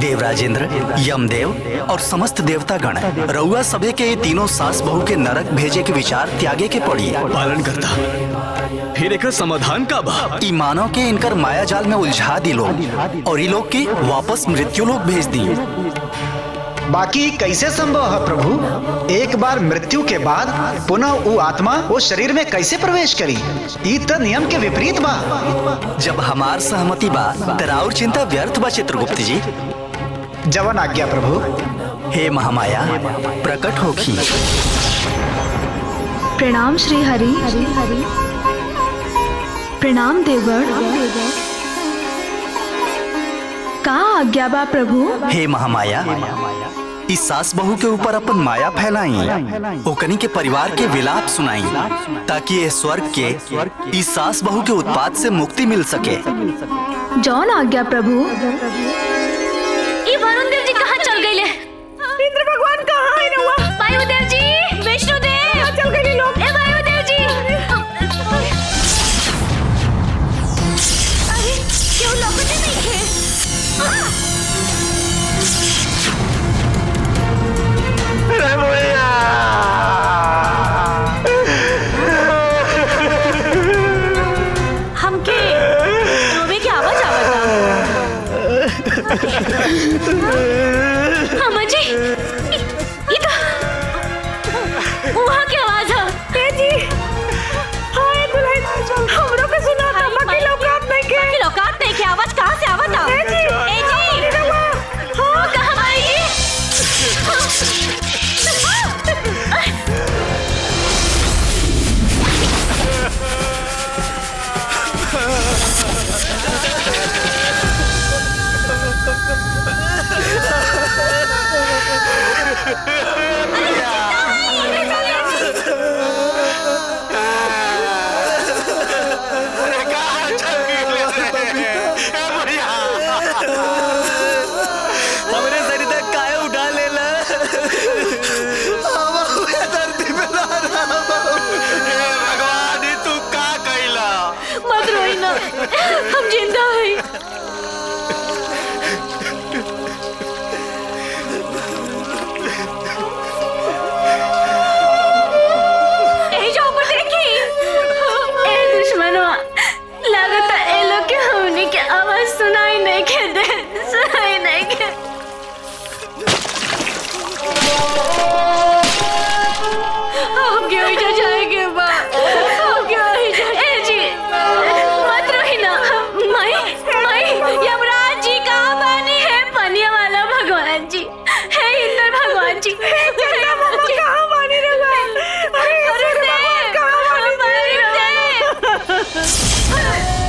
देवराजेंद्र, यमदेव और समस्त देवतागण, रउआ सभे के ये तीनों सास बहू के नरक भेजे के विचार त्यागे के पड़ी। पालन करता फिर एक समाधान का बा? ई मानव के इनकर माया जाल में उलझा दी लोग और ई लोग के वापस मृत्यु लोक भेज दी। बाकी कैसे संभव है प्रभु? एक बार मृत्यु के बाद पुनः वो आत्मा वो शरीर में कैसे प्रवेश करी? ई तो नियम के विपरीत बा। जब हमार सहमति बा तराउर चिंता व्यर्थ बा चित्रगुप्त जी। जवन आज्ञा प्रभु। हे महामाया प्रकट होखी। प्रणाम श्री हरि। प्रणाम देवगण। का आज्ञा बा प्रभु? हे महामाया, इस सास बहू के ऊपर अपन माया फैलाई, ओकनी के परिवार के विलाप सुनाई, ताकि ये स्वर्ग के इस सास बहू के उत्पात से मुक्ति मिल सके। जौन आज्ञा प्रभु। ये वरुण देव जी कहाँ चल गए? इंद्र भगवान कहाँ है रउआ? वायुदेव जी, विष्णुदेव चल गए लोग। ए वायुदेव जी, अरे क्यों लौटते नहीं थे? हमके रोवे की आवाज आवता। अम्मा जी, ये तो वहाँ की आवाज है। तेजी, हाय दुल्हन, हमरो के सुना था। बाकी लौकात नहीं के। बाकी लौकात नहीं के आवाज कहाँ से आवता? तेजी, हाँ कहाँ आएगी? हमरे शरीर तक काय उठा लेला। भगवान तू का कैला? मत रोई ना, हम जिंदा हैं।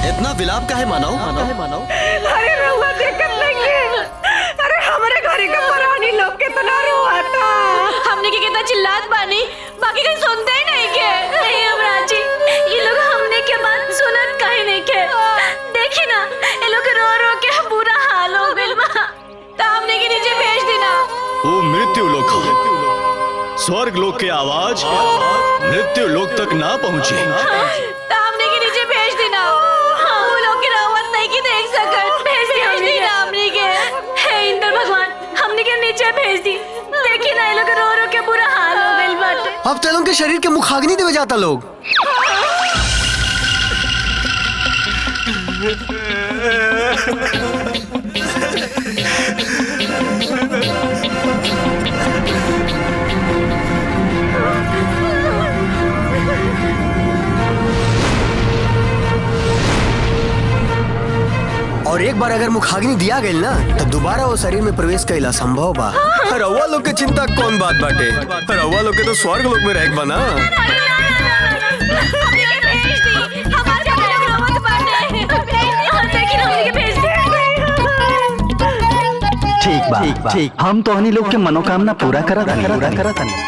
इतना विलाप काहे मानो? अरे रहुआ देखत नहीं अरे हमारे घरे का पुरानी लोग कितना रोता हमने के कितना चिल्लात बानी बाकी कोई सुनते ही नहीं के। नहीं यमराज जी ये लोग हमने के बात सुनत कहीं नहीं के। देखी ना ये लोग रो रो के बुरा हाल हो गइल बा तो हमने के नीचे भेज देना। वो मृत्यु लोक स्वर्ग लोक के आवाज मृत्यु लोक तक ना पहुँचे। तो हमने के नीचे भेज देना। वो लोग की रावत नहीं की देख सकत भेज देना हमने के। हे इंद्र भगवान हमने के नीचे भेज दी। देखी ना ये लोग रो रो के बुरा हाल हो गइल बाटे। अब तेलों के शरीर के मुखाग्नि देवे जाता लोग। और एक बार अगर मुखाग्नि दिया गई ना तो दोबारा वो शरीर में प्रवेश कइला संभव बा। रउआ लोग के चिंता कौन बात बाटे? रउआ लोग के तो स्वर्ग लोक में रह बना। ठीक बा। हम तो हनी लोग के मनोकामना पूरा करत हनी।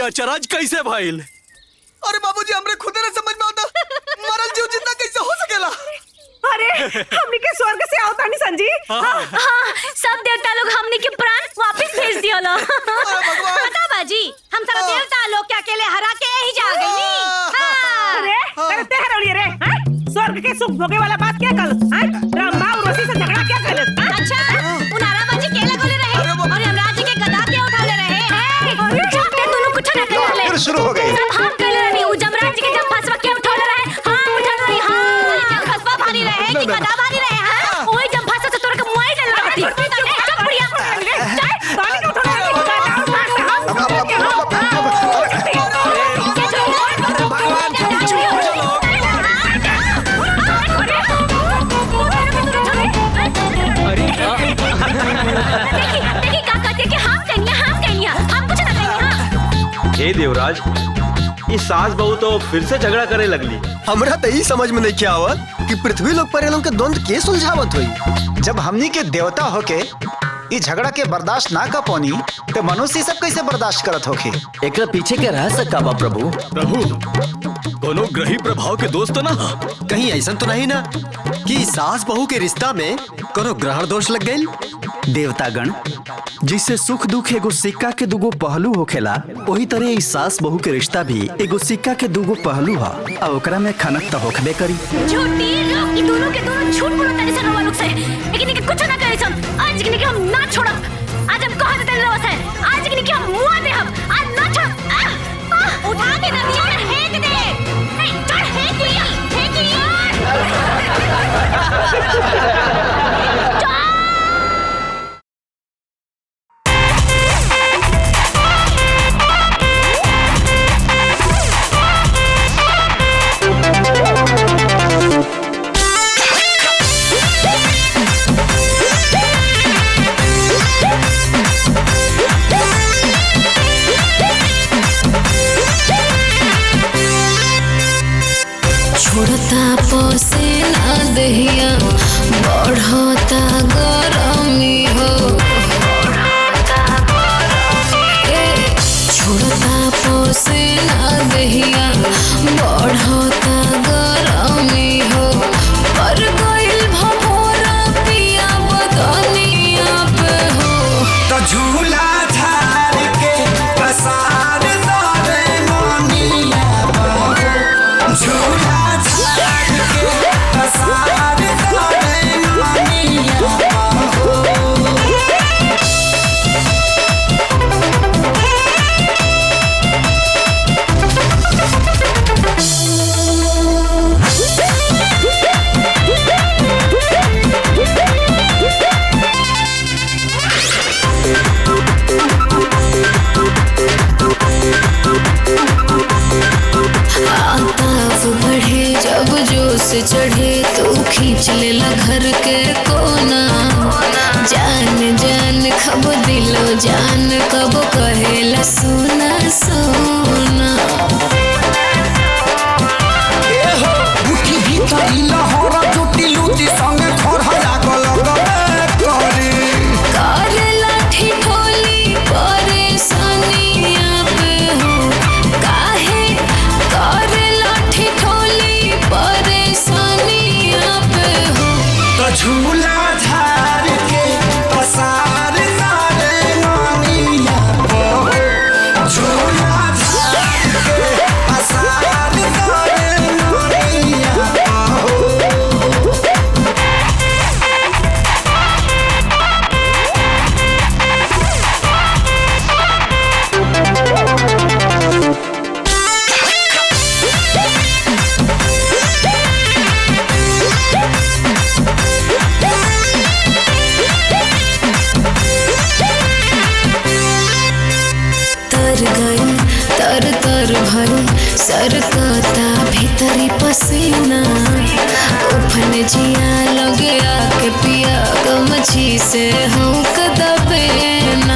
अचरज कैसे भाईल? अरे बाबूजी हमरे खुद न समझ में आता मरल जीव जिंदा कैसे हो सकेला? अरे हमनी के स्वर्ग से आवता नहीं संजी। सब देवता लोग हमनी के प्राण वापस भेज दिया लो। बता बाजी हम सारा देवता लोग के अकेले हरा के ही जा गई नी। अरे करते हरौली रे स्वर्ग के सुख भोगे वाला बात क्या कल? ब्रह्मा और उसी से झगड़ा क्या कल? अच्छा उनारा बाजी के लगोले रहे और यमराज जी के गदा के उठाले रहे। दोनों कुछ न कर ले शुरू हो गई। हम कल रही जमराज जी के जब फसवा के उठाले रहे। हां उठा रही हां फसवा भारी रहे कि गदा भारी रहे। हां ओए जब फसवा से तोर के मुआई डल रहती चल बढ़िया चल पानी के उठा हे देवराज इस सास बहू तो फिर से झगड़ा करे लगली। हमरा तो यही समझ में नहीं क्या आवत कि पृथ्वी लोग पर लोग के द्वंद के सुलझावत हुई। जब हमनी के देवता होके ये झगड़ा के बर्दाश्त ना कर पौनी तो मनुष्य सब कैसे बर्दाश्त करत होके? एकरा पीछे के रहस्य का बा प्रभु? कोनो ग्रही प्रभाव के दोस्त ना? कहीं ऐसा तो नहीं ना कि सास बहू के रिश्ता में करो ग्रहण दोष लग गई। देवतागण, जिससे सुख दुख एगो सिक्का के दुगो पहलू होखेला, वही तरह ई सास बहू के रिश्ता भी एगो सिक्का के दुगो पहलू हा, और ओकरा में खनक त होखबे करी। झूठी लोग ई दोनों के दोनों झूठ बोलत तारी सन रउआ लोग से, लेकिन इनके कुछ ना करी सन। आज के हम ना छोड़ब, आज हम कह देते रउआ से, आज के हम मुआ दे, हम आज ना छोड़। उठा के ना दिया फेंक दे, नहीं चढ़ फेंक लिया, फेंक लिया। छोड़ता पसीना दहिया बढ़ता गरमी हो, छोड़ता पसीना दहिया बढ़ता गरमी हो, पर गइल भभोरा पिया बदनिया पे हो। तो झूला झार के पसार दे मोनिया बहू, झूला बढ़े जब जोश चढ़े तो खींच लेला घर के कोना, जान जान खब दिलो जान कब कहेला सोना सोना। उठी भीतरी लहरा जुटी लूटी संगे खरहरा गलगल करे, करेला ठिठोली परेशानिया पे हो, काहे करेला ठिठोली परेशानिया पे हो। तो झूला झार के पसार दे मोनिया बहू, झूला झार के पसार दे मोनिया बहू। तर गई तर तर भरी सरकता भीतरी पसीना, उफन जिया लगे आके पिया गमछी से हूँ कदबे ना।